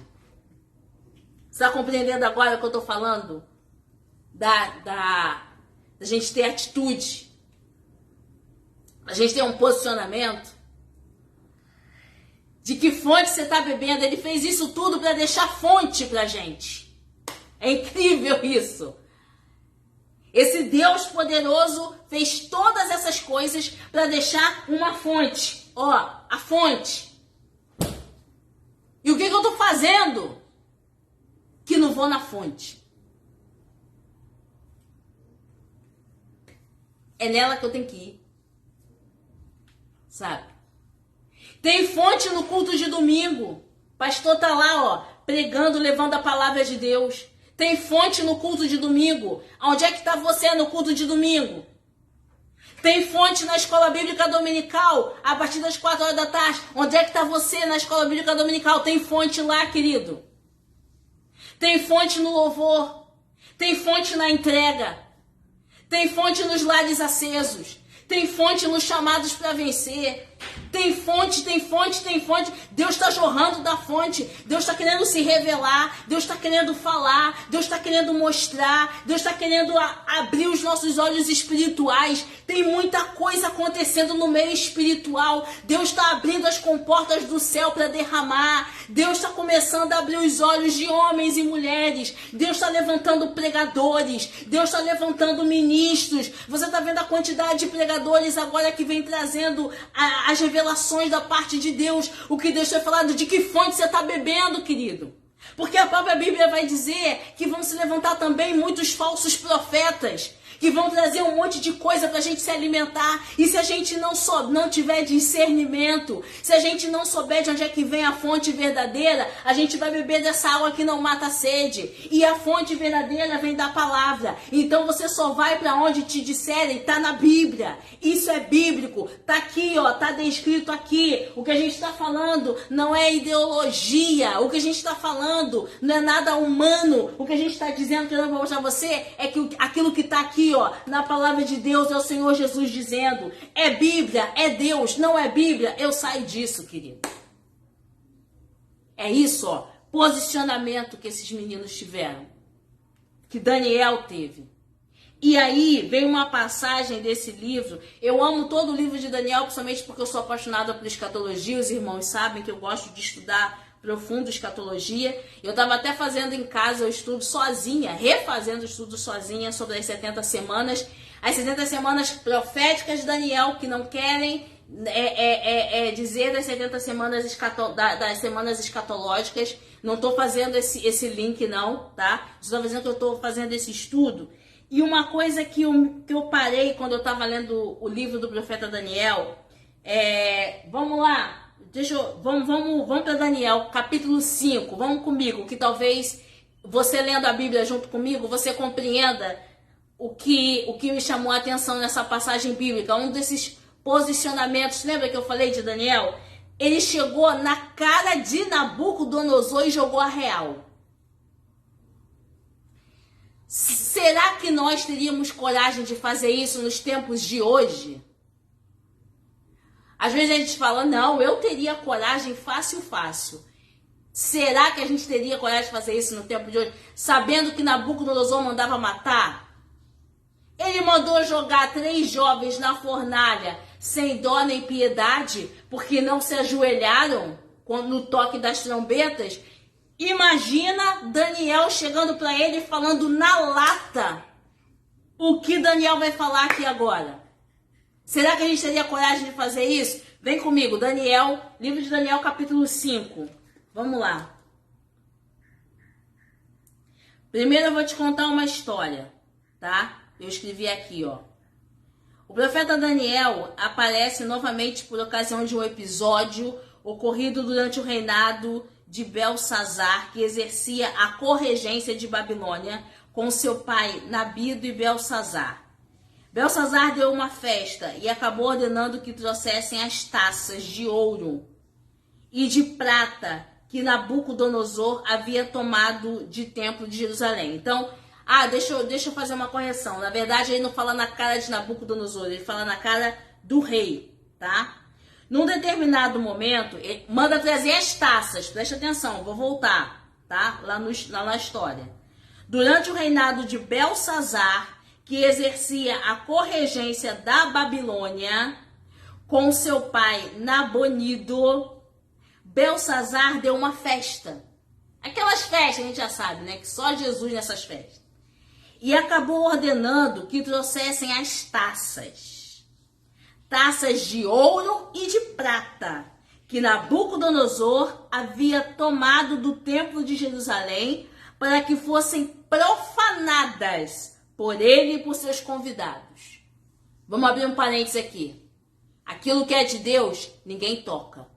Você está compreendendo agora que eu estou falando? Da gente ter atitude, a gente ter um posicionamento? De que fonte você está bebendo? Ele fez isso tudo para deixar fonte pra gente. É incrível isso. Esse Deus poderoso fez todas essas coisas para deixar uma fonte. Ó, a fonte. E o que eu estou fazendo? Que não vou na fonte. É nela que eu tenho que ir. Sabe? Tem fonte no culto de domingo. Pastor tá lá, ó, pregando, levando a palavra de Deus. Tem fonte no culto de domingo. Onde é que tá você no culto de domingo? Tem fonte na escola bíblica dominical, a partir das 4 horas da tarde. Onde é que tá você na escola bíblica dominical? Tem fonte lá, querido. Tem fonte no louvor. Tem fonte na entrega. Tem fonte nos lares acesos. Tem fonte nos chamados para vencer. Tem fonte, tem fonte, tem fonte. Deus está jorrando da fonte. Deus está querendo se revelar. Deus está querendo falar. Deus está querendo mostrar. Deus está querendo abrir os nossos olhos espirituais. Tem muita coisa acontecendo no meio espiritual. Deus está abrindo as comportas do céu para derramar. Deus está começando a abrir os olhos de homens e mulheres. Deus está levantando pregadores. Deus está levantando ministros. Você está vendo a quantidade de pregadores agora que vem trazendo as revelações da parte de Deus. O que Deus tem falado, de que fonte você está bebendo, querido? Porque a própria Bíblia vai dizer que vão se levantar também muitos falsos profetas, que vão trazer um monte de coisa para a gente se alimentar. E se a gente não tiver discernimento, se a gente não souber de onde é que vem a fonte verdadeira, a gente vai beber dessa água que não mata a sede. E a fonte verdadeira vem da palavra. Então você só vai para onde te disserem, tá na Bíblia. Isso é bíblico, tá aqui, ó, tá descrito aqui. O que a gente está falando não é ideologia. O que a gente está falando não é nada humano. O que a gente está dizendo, querendo mostrar a você, é que aquilo que está aqui, ó, na palavra de Deus, é o Senhor Jesus dizendo. É Bíblia, é Deus. Não é Bíblia, eu saio disso, querido. É isso, ó, posicionamento que esses meninos tiveram, que Daniel teve. E aí vem uma passagem desse livro. Eu amo todo o livro de Daniel, principalmente porque eu sou apaixonada por escatologia. Os irmãos sabem que eu gosto de estudar profundo escatologia. Eu estava até fazendo em casa o estudo sozinha, refazendo o estudo sozinha sobre as 70 semanas. As 70 semanas proféticas de Daniel, que não querem dizer das 70 semanas das semanas escatológicas. Não estou fazendo esse link não, tá? Estou dizendo que eu estou fazendo esse estudo. E uma coisa que eu parei quando eu estava lendo o livro do profeta Daniel, vamos lá. Vamos para Daniel, capítulo 5, vamos comigo, que talvez você lendo a Bíblia junto comigo, você compreenda o que me chamou a atenção nessa passagem bíblica. Um desses posicionamentos, lembra que eu falei de Daniel? Ele chegou na cara de Nabucodonosor e jogou a real. Será que nós teríamos coragem de fazer isso nos tempos de hoje? Às vezes a gente fala, não, eu teria coragem fácil. Será que a gente teria coragem de fazer isso no tempo de hoje? Sabendo que Nabucodonosor mandava matar? Ele mandou jogar 3 jovens na fornalha sem dó nem piedade, porque não se ajoelharam no toque das trombetas. Imagina Daniel chegando para ele e falando na lata o que Daniel vai falar aqui agora. Será que a gente teria coragem de fazer isso? Vem comigo, Daniel, livro de Daniel, capítulo 5. Vamos lá. Primeiro eu vou te contar uma história, tá? Eu escrevi aqui, ó. O profeta Daniel aparece novamente por ocasião de um episódio ocorrido durante o reinado de Belsazar, que exercia a corregência de Babilônia com seu pai Nabido e Belsazar. Belsazar deu uma festa e acabou ordenando que trouxessem as taças de ouro e de prata que Nabucodonosor havia tomado de templo de Jerusalém. Então, deixa eu fazer uma correção. Na verdade, ele não fala na cara de Nabucodonosor, ele fala na cara do rei, tá? Num determinado momento, ele manda trazer as taças. Preste atenção, vou voltar, tá? Lá na história. Durante o reinado de Belsazar, que exercia a corregência da Babilônia, com seu pai Nabonido, Belsazar deu uma festa. Aquelas festas, a gente já sabe, né? Que só Jesus nessas festas. E acabou ordenando que trouxessem as taças. Taças de ouro e de prata, que Nabucodonosor havia tomado do templo de Jerusalém para que fossem profanadas por ele e por seus convidados. Vamos abrir um parênteses aqui. Aquilo que é de Deus, ninguém toca.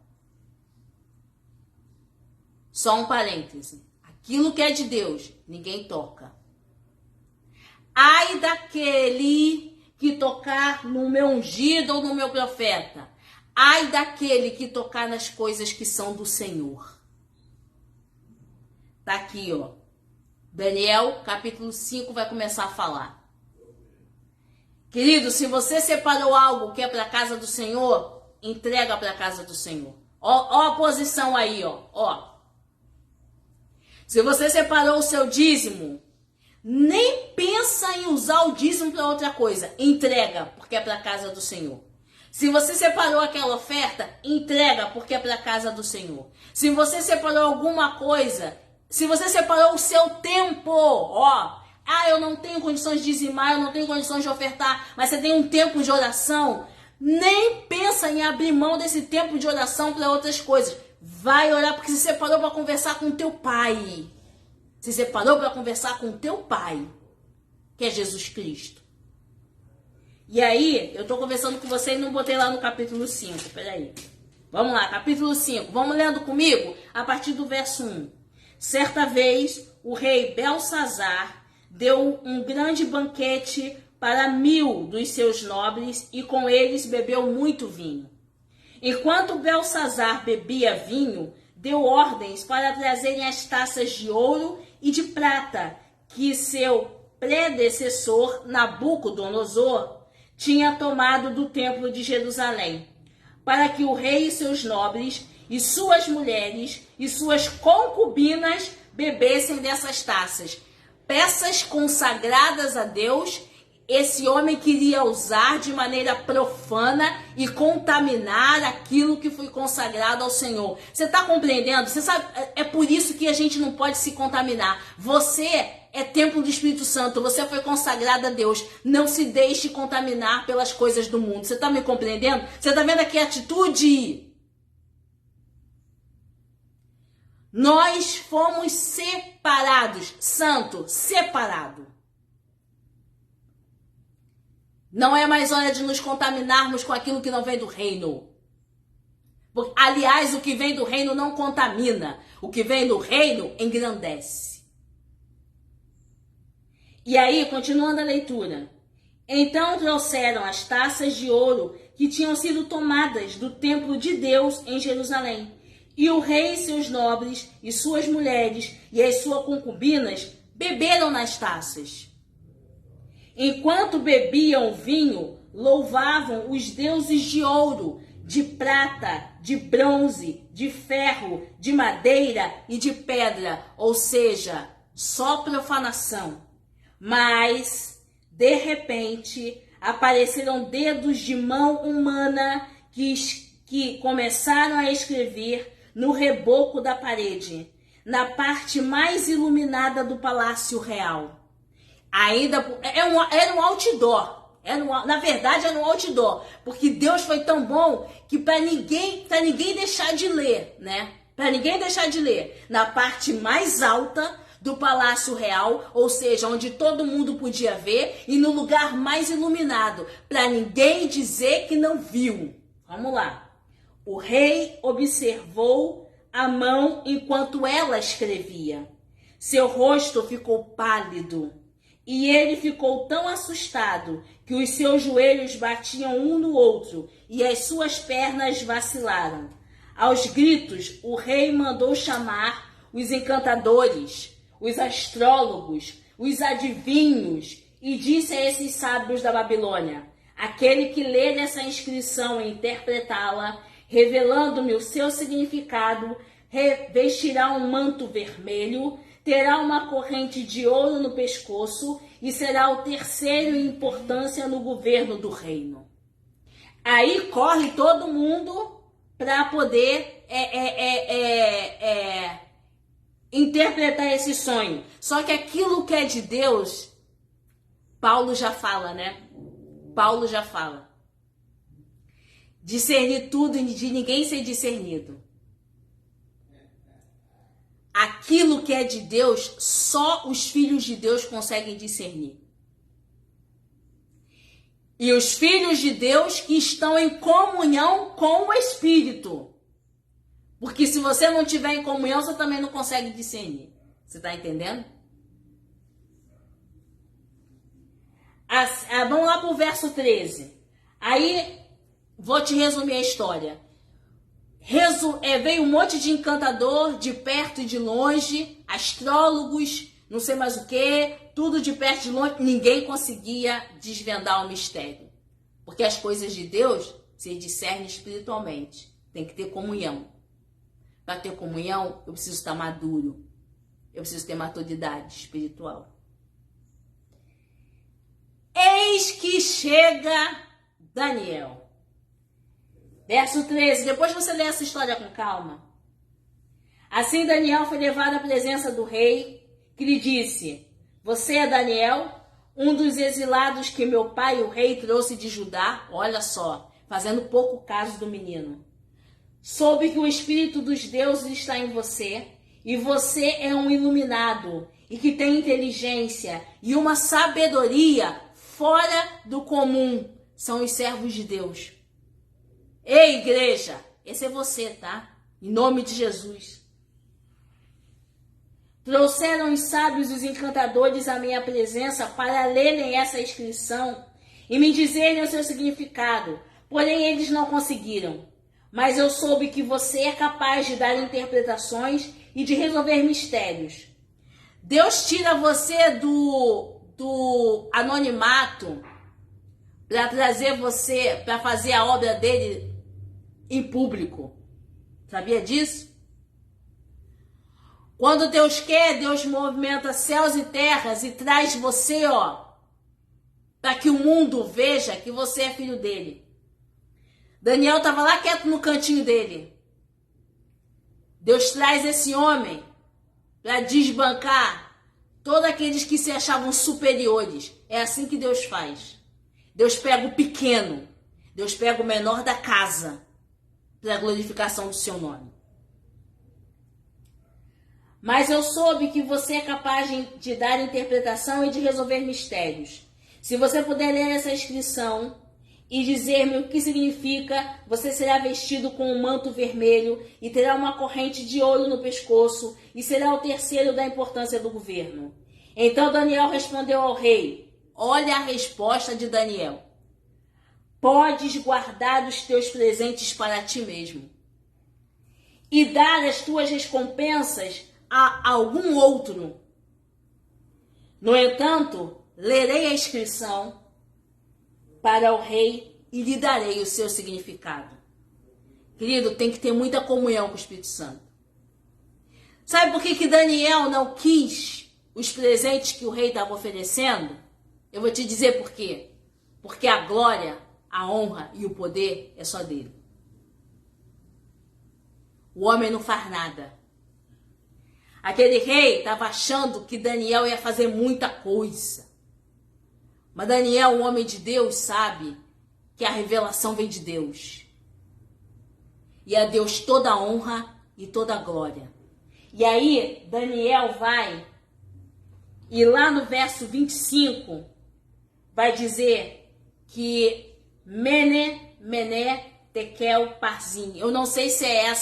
Só um parêntese. Aquilo que é de Deus, ninguém toca. Ai daquele que tocar no meu ungido ou no meu profeta. Ai daquele que tocar nas coisas que são do Senhor. Tá aqui, ó. Daniel, capítulo 5, vai começar a falar. Querido, se você separou algo que é para a casa do Senhor, entrega para a casa do Senhor. Ó a posição aí, ó. Se você separou o seu dízimo, nem pensa em usar o dízimo para outra coisa. Entrega, porque é para a casa do Senhor. Se você separou aquela oferta, entrega, porque é para a casa do Senhor. Se você separou alguma coisa, se você separou o seu tempo, eu não tenho condições de dizimar, eu não tenho condições de ofertar, mas você tem um tempo de oração, nem pensa em abrir mão desse tempo de oração para outras coisas. Vai orar porque se separou para conversar com teu pai. Se separou para conversar com teu pai, que é Jesus Cristo. E aí, eu estou conversando com você e não botei lá no capítulo 5. Peraí. Vamos lá, capítulo 5. Vamos lendo comigo a partir do verso 1. Certa vez, o rei Belsazar deu um grande banquete para 1000 dos seus nobres e com eles bebeu muito vinho. Enquanto Belsazar bebia vinho, deu ordens para trazerem as taças de ouro e de prata que seu predecessor Nabucodonosor tinha tomado do templo de Jerusalém, para que o rei e seus nobres e suas mulheres e suas concubinas bebessem dessas taças. Peças consagradas a Deus, esse homem queria usar de maneira profana e contaminar aquilo que foi consagrado ao Senhor. Você está compreendendo? Você sabe, é por isso que a gente não pode se contaminar. Você é templo do Espírito Santo, você foi consagrado a Deus. Não se deixe contaminar pelas coisas do mundo. Você está me compreendendo? Você está vendo aqui a atitude? Nós fomos separados, santo, separado. Não é mais hora de nos contaminarmos com aquilo que não vem do reino. Aliás, o que vem do reino não contamina. O que vem do reino engrandece. E aí, continuando a leitura. Então trouxeram as taças de ouro que tinham sido tomadas do templo de Deus em Jerusalém. E o rei e seus nobres, e suas mulheres, e as suas concubinas beberam nas taças. Enquanto bebiam vinho, louvavam os deuses de ouro, de prata, de bronze, de ferro, de madeira e de pedra, ou seja, só profanação. Mas, de repente, apareceram dedos de mão humana que começaram a escrever no reboco da parede, na parte mais iluminada do Palácio Real. Ainda era um outdoor. Na verdade, era um outdoor. Porque Deus foi tão bom que para ninguém deixar de ler, né? Para ninguém deixar de ler. Na parte mais alta do Palácio Real, ou seja, onde todo mundo podia ver, e no lugar mais iluminado, para ninguém dizer que não viu. Vamos lá. O rei observou a mão enquanto ela escrevia. Seu rosto ficou pálido e ele ficou tão assustado que os seus joelhos batiam um no outro e as suas pernas vacilaram. Aos gritos, o rei mandou chamar os encantadores, os astrólogos, os adivinhos e disse a esses sábios da Babilônia: aquele que ler essa inscrição e interpretá-la, revelando-me o seu significado, vestirá um manto vermelho, terá uma corrente de ouro no pescoço e será o terceiro em importância no governo do reino. Aí corre todo mundo para poder interpretar esse sonho. Só que aquilo que é de Deus, Paulo já fala, né? Paulo já fala. Discernir tudo e de ninguém ser discernido. Aquilo que é de Deus, só os filhos de Deus conseguem discernir. E os filhos de Deus que estão em comunhão com o Espírito. Porque se você não tiver em comunhão, você também não consegue discernir. Você está entendendo? Vamos lá para o verso 13. Aí, vou te resumir a história. Veio um monte de encantador, de perto e de longe, astrólogos, não sei mais o que, tudo de perto e de longe. Ninguém conseguia desvendar o mistério. Porque as coisas de Deus se discernem espiritualmente. Tem que ter comunhão. Para ter comunhão, eu preciso estar maduro. Eu preciso ter maturidade espiritual. Eis que chega Daniel. Verso 13. Depois você lê essa história com calma. Assim Daniel foi levado à presença do rei, que lhe disse: você é Daniel, um dos exilados que meu pai, o rei, trouxe de Judá? Olha só, fazendo pouco caso do menino. Soube que o Espírito dos deuses está em você, e você é um iluminado, e que tem inteligência e uma sabedoria fora do comum. São os servos de Deus. Ei, igreja, esse é você, tá? Em nome de Jesus. Trouxeram os sábios e os encantadores à minha presença para lerem essa inscrição e me dizerem o seu significado, porém eles não conseguiram. Mas eu soube que você é capaz de dar interpretações e de resolver mistérios. Deus tira você do anonimato para trazer você, para fazer a obra dele em público. Sabia disso? Quando Deus quer, Deus movimenta céus e terras e traz você, para que o mundo veja que você é filho dele. Daniel estava lá quieto no cantinho dele. Deus traz esse homem para desbancar todos aqueles que se achavam superiores. É assim que Deus faz. Deus pega o pequeno, Deus pega o menor da casa para a glorificação do seu nome. Mas eu soube que você é capaz de dar interpretação e de resolver mistérios. Se você puder ler essa inscrição e dizer-me o que significa, você será vestido com um manto vermelho e terá uma corrente de ouro no pescoço e será o terceiro da importância do governo. Então Daniel respondeu ao rei. Olha a resposta de Daniel. Podes guardar os teus presentes para ti mesmo e dar as tuas recompensas a algum outro. No entanto, lerei a inscrição para o rei e lhe darei o seu significado. Querido, tem que ter muita comunhão com o Espírito Santo. Sabe por que Daniel não quis os presentes que o rei estava oferecendo? Eu vou te dizer por quê. Porque a glória, a honra e o poder é só dele. O homem não faz nada. Aquele rei estava achando que Daniel ia fazer muita coisa. Mas Daniel, um homem de Deus, sabe que a revelação vem de Deus. E a Deus toda a honra e toda a glória. E aí, Daniel vai, e lá no verso 25, vai dizer que Mene, Tekel, Parzim. Eu não sei se é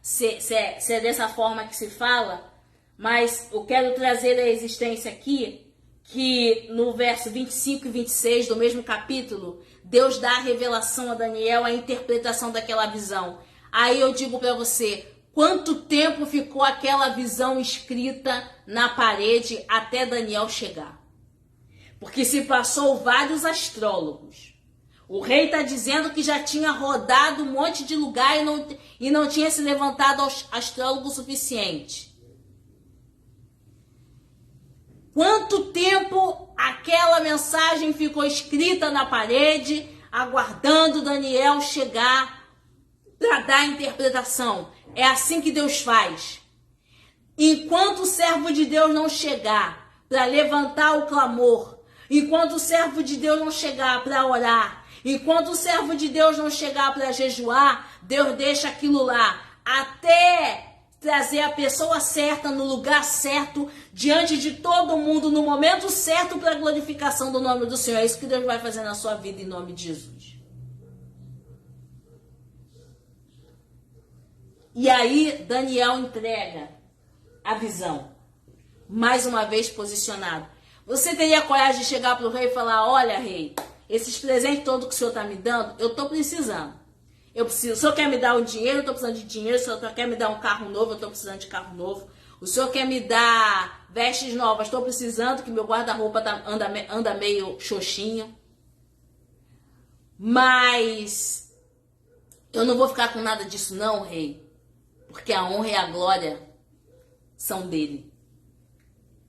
se é dessa forma que se fala, mas eu quero trazer a existência aqui, que no verso 25 e 26 do mesmo capítulo, Deus dá a revelação a Daniel, a interpretação daquela visão. Aí eu digo para você, quanto tempo ficou aquela visão escrita na parede até Daniel chegar? Porque se passou vários astrólogos. O rei está dizendo que já tinha rodado um monte de lugar e não tinha se levantado astrólogo suficiente. Quanto tempo aquela mensagem ficou escrita na parede, aguardando Daniel chegar para dar a interpretação? É assim que Deus faz. Enquanto o servo de Deus não chegar para levantar o clamor, enquanto o servo de Deus não chegar para orar, enquanto o servo de Deus não chegar para jejuar, Deus deixa aquilo lá até trazer a pessoa certa no lugar certo, diante de todo mundo, no momento certo para a glorificação do nome do Senhor. É isso que Deus vai fazer na sua vida em nome de Jesus. E aí Daniel entrega a visão, mais uma vez posicionado. Você teria coragem de chegar para o rei e falar: olha, rei, esses presentes todos que o senhor está me dando, eu estou precisando. O senhor quer me dar o dinheiro, eu estou precisando de dinheiro. O senhor quer me dar um carro novo, eu estou precisando de carro novo. O senhor quer me dar vestes novas, estou precisando, que meu guarda-roupa anda meio xoxinho. Mas eu não vou ficar com nada disso não, rei. Porque a honra e a glória são dele.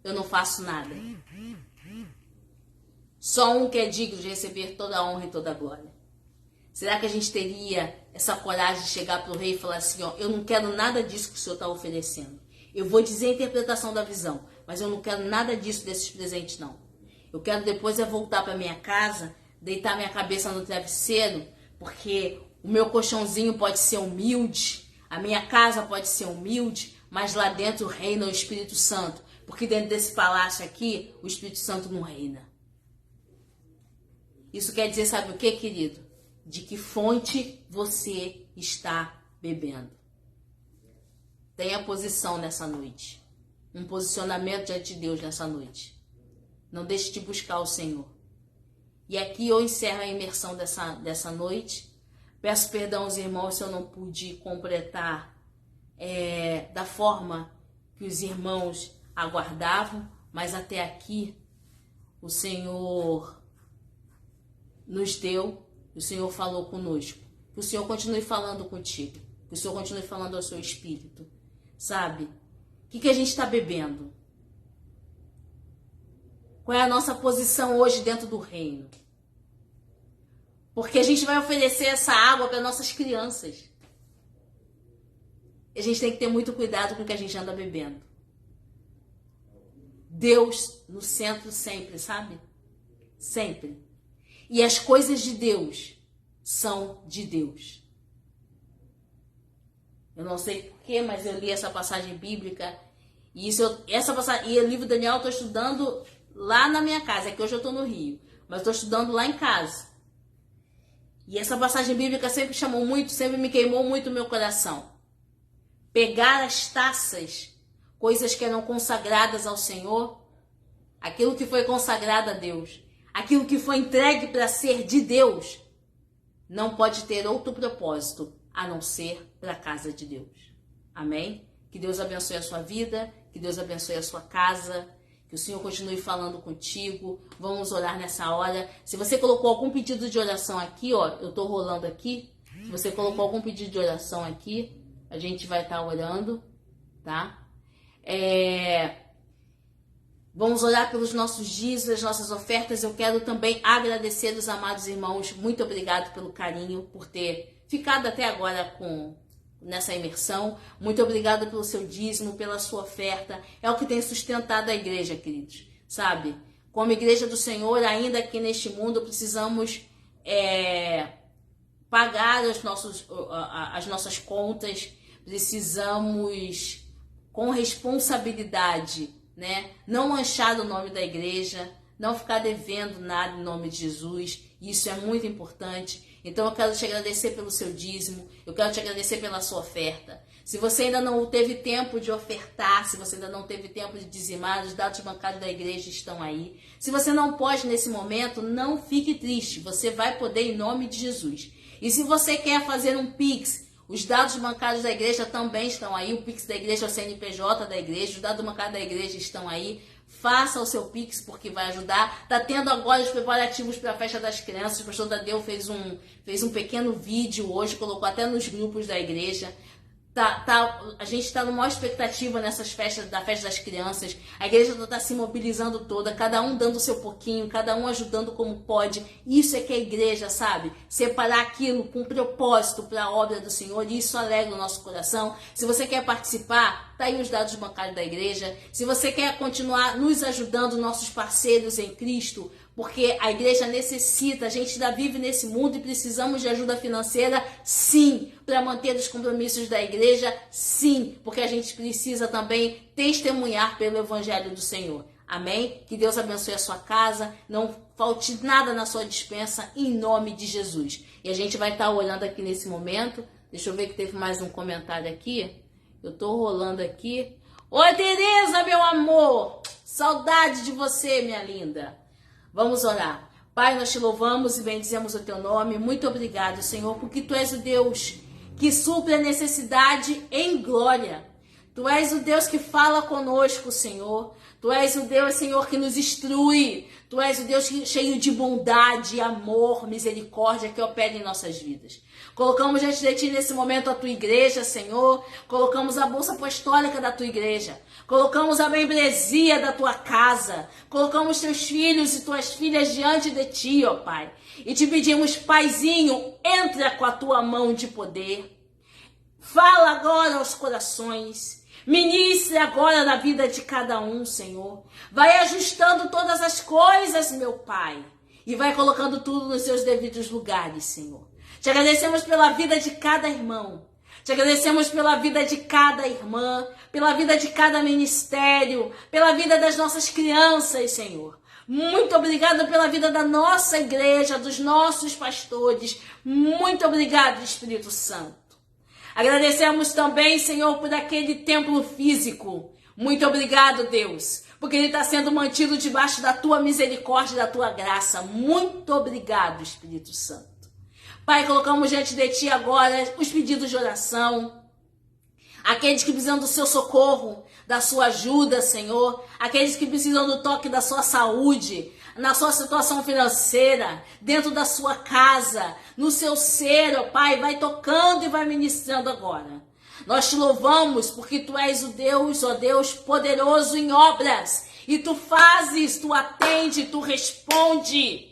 Eu não faço nada. Só um que é digno de receber toda a honra e toda a glória. Será que a gente teria essa coragem de chegar para o rei e falar assim: ó, eu não quero nada disso que o senhor está oferecendo. Eu vou dizer a interpretação da visão, mas eu não quero nada disso, desses presentes não. Eu quero depois voltar para minha casa, deitar minha cabeça no travesseiro, porque o meu colchãozinho pode ser humilde, a minha casa pode ser humilde, mas lá dentro reina o Espírito Santo. Porque dentro desse palácio aqui, o Espírito Santo não reina. Isso quer dizer, sabe o que, querido? De que fonte você está bebendo. Tenha posição nessa noite. Um posicionamento diante de Deus nessa noite. Não deixe de buscar o Senhor. E aqui eu encerro a imersão dessa noite. Peço perdão aos irmãos se eu não pude completar da forma que os irmãos aguardavam, mas até aqui o Senhor nos deu, o Senhor falou conosco. Que o Senhor continue falando contigo, que o Senhor continue falando ao seu espírito, sabe? O que a gente está bebendo? Qual é a nossa posição hoje dentro do reino? Porque a gente vai oferecer essa água para nossas crianças. A gente tem que ter muito cuidado com o que a gente anda bebendo. Deus no centro sempre, sabe? Sempre. E as coisas de Deus são de Deus. Eu não sei porquê, mas eu li essa passagem bíblica. E o livro de Daniel eu estou estudando lá na minha casa. É que hoje eu estou no Rio. Mas estou estudando lá em casa. E essa passagem bíblica sempre chamou muito, sempre me queimou muito o meu coração. Pegar as taças, coisas que eram consagradas ao Senhor, aquilo que foi consagrado a Deus, aquilo que foi entregue para ser de Deus, não pode ter outro propósito a não ser para a casa de Deus. Amém? Que Deus abençoe a sua vida, que Deus abençoe a sua casa, que o Senhor continue falando contigo. Vamos orar nessa hora. Se você colocou algum pedido de oração aqui, ó, eu tô rolando aqui. Se você colocou algum pedido de oração aqui, a gente vai estar orando, tá? Vamos orar pelos nossos dízimos, as nossas ofertas. Eu quero também agradecer os amados irmãos. Muito obrigado pelo carinho, por ter ficado até agora nessa imersão. Muito obrigado pelo seu dízimo, pela sua oferta. É o que tem sustentado a igreja, queridos. Sabe? Como igreja do Senhor, ainda aqui neste mundo, precisamos pagar as nossas contas. Precisamos, com responsabilidade, né? Não manchar o nome da igreja, não ficar devendo nada em nome de Jesus. Isso é muito importante. Então eu quero te agradecer pelo seu dízimo, eu quero te agradecer pela sua oferta. Se você ainda não teve tempo de ofertar, se você ainda não teve tempo de dizimar, os dados bancários da igreja estão aí. Se você não pode nesse momento, não fique triste, você vai poder em nome de Jesus. E se você quer fazer um Pix, os dados bancários da igreja também estão aí. O Pix da igreja é o CNPJ da igreja. Os dados bancários da igreja estão aí. Faça o seu Pix porque vai ajudar. Está tendo agora os preparativos para a festa das crianças. O pastor Tadeu fez um pequeno vídeo hoje, colocou até nos grupos da igreja. A gente está numa maior expectativa nessas festas, da festa das crianças. A igreja está se mobilizando toda, cada um dando o seu pouquinho, cada um ajudando como pode. Isso é que é a igreja, sabe? Separar aquilo com propósito para a obra do Senhor, e isso alegra o nosso coração. Se você quer participar, tá aí os dados bancários da igreja. Se você quer continuar nos ajudando, nossos parceiros em Cristo, porque a igreja necessita, a gente ainda vive nesse mundo e precisamos de ajuda financeira, sim, para manter os compromissos da igreja, sim, porque a gente precisa também testemunhar pelo Evangelho do Senhor. Amém? Que Deus abençoe a sua casa, não falte nada na sua despensa, em nome de Jesus. E a gente vai estar olhando aqui nesse momento. Deixa eu ver que teve mais um comentário aqui. Eu tô rolando aqui. Oi, Tereza, meu amor! Saudade de você, minha linda. Vamos orar. Pai, nós te louvamos e bendizemos o teu nome. Muito obrigado, Senhor, porque tu és o Deus que supre a necessidade em glória. Tu és o Deus que fala conosco, Senhor. Tu és o Deus, Senhor, que nos instrui. Tu és o Deus cheio de bondade, amor, misericórdia que opera em nossas vidas. Colocamos diante de ti nesse momento a tua igreja, Senhor. Colocamos a bolsa apostólica da tua igreja. Colocamos a membresia da tua casa. Colocamos teus filhos e tuas filhas diante de ti, ó Pai. E te pedimos, Paizinho, entra com a tua mão de poder. Fala agora aos corações. Ministre agora na vida de cada um, Senhor. Vai ajustando todas as coisas, meu Pai. E vai colocando tudo nos seus devidos lugares, Senhor. Te agradecemos pela vida de cada irmão. Te agradecemos pela vida de cada irmã, pela vida de cada ministério, pela vida das nossas crianças, Senhor. Muito obrigada pela vida da nossa igreja, dos nossos pastores. Muito obrigado, Espírito Santo. Agradecemos também, Senhor, por aquele templo físico. Muito obrigado, Deus, porque ele está sendo mantido debaixo da tua misericórdia e da tua graça. Muito obrigado, Espírito Santo. Pai, colocamos diante de ti agora os pedidos de oração. Aqueles que precisam do seu socorro, da sua ajuda, Senhor. Aqueles que precisam do toque da sua saúde, na sua situação financeira, dentro da sua casa, no seu ser, ó Pai. Vai tocando e vai ministrando agora. Nós te louvamos porque tu és o Deus, ó Deus, poderoso em obras. E tu fazes, tu atende, tu responde.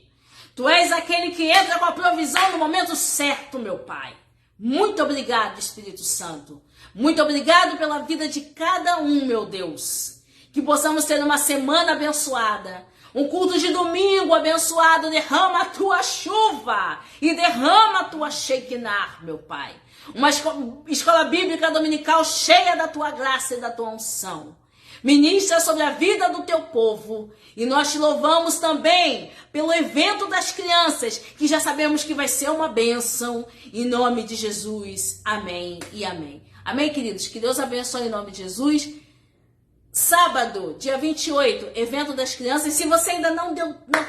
Tu és aquele que entra com a provisão no momento certo, meu Pai. Muito obrigado, Espírito Santo. Muito obrigado pela vida de cada um, meu Deus. Que possamos ter uma semana abençoada. Um culto de domingo abençoado. Derrama a tua chuva e derrama a tua Shekinah, meu Pai. Uma escola bíblica dominical cheia da tua graça e da tua unção. Ministra sobre a vida do teu povo. E nós te louvamos também pelo evento das crianças, que já sabemos que vai ser uma bênção. Em nome de Jesus. Amém e amém. Amém, queridos? Que Deus abençoe em nome de Jesus. Sábado, dia 28, evento das crianças. Se você ainda não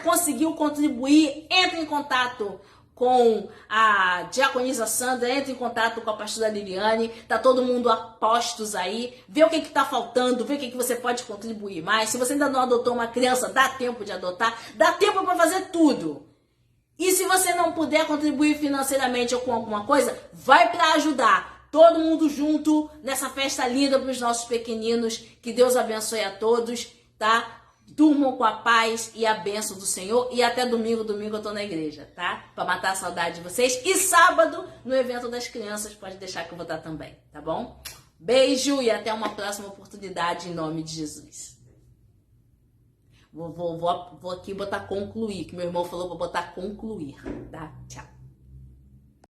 conseguiu contribuir, entre em contato com a diaconisa Sandra, entre em contato com a pastora Liliane, tá todo mundo a postos aí, vê o que tá faltando, vê o que você pode contribuir mais. Se você ainda não adotou uma criança, dá tempo de adotar, dá tempo para fazer tudo. E se você não puder contribuir financeiramente ou com alguma coisa, vai para ajudar. Todo mundo junto nessa festa linda para os nossos pequeninos. Que Deus abençoe a todos, tá? Durmam com a paz e a bênção do Senhor. E até domingo eu tô na igreja, tá? Pra matar a saudade de vocês. E sábado, no evento das crianças, pode deixar que eu vou estar também, tá bom? Beijo e até uma próxima oportunidade em nome de Jesus. Vou aqui botar concluir, que meu irmão falou pra botar concluir, tá? Tchau.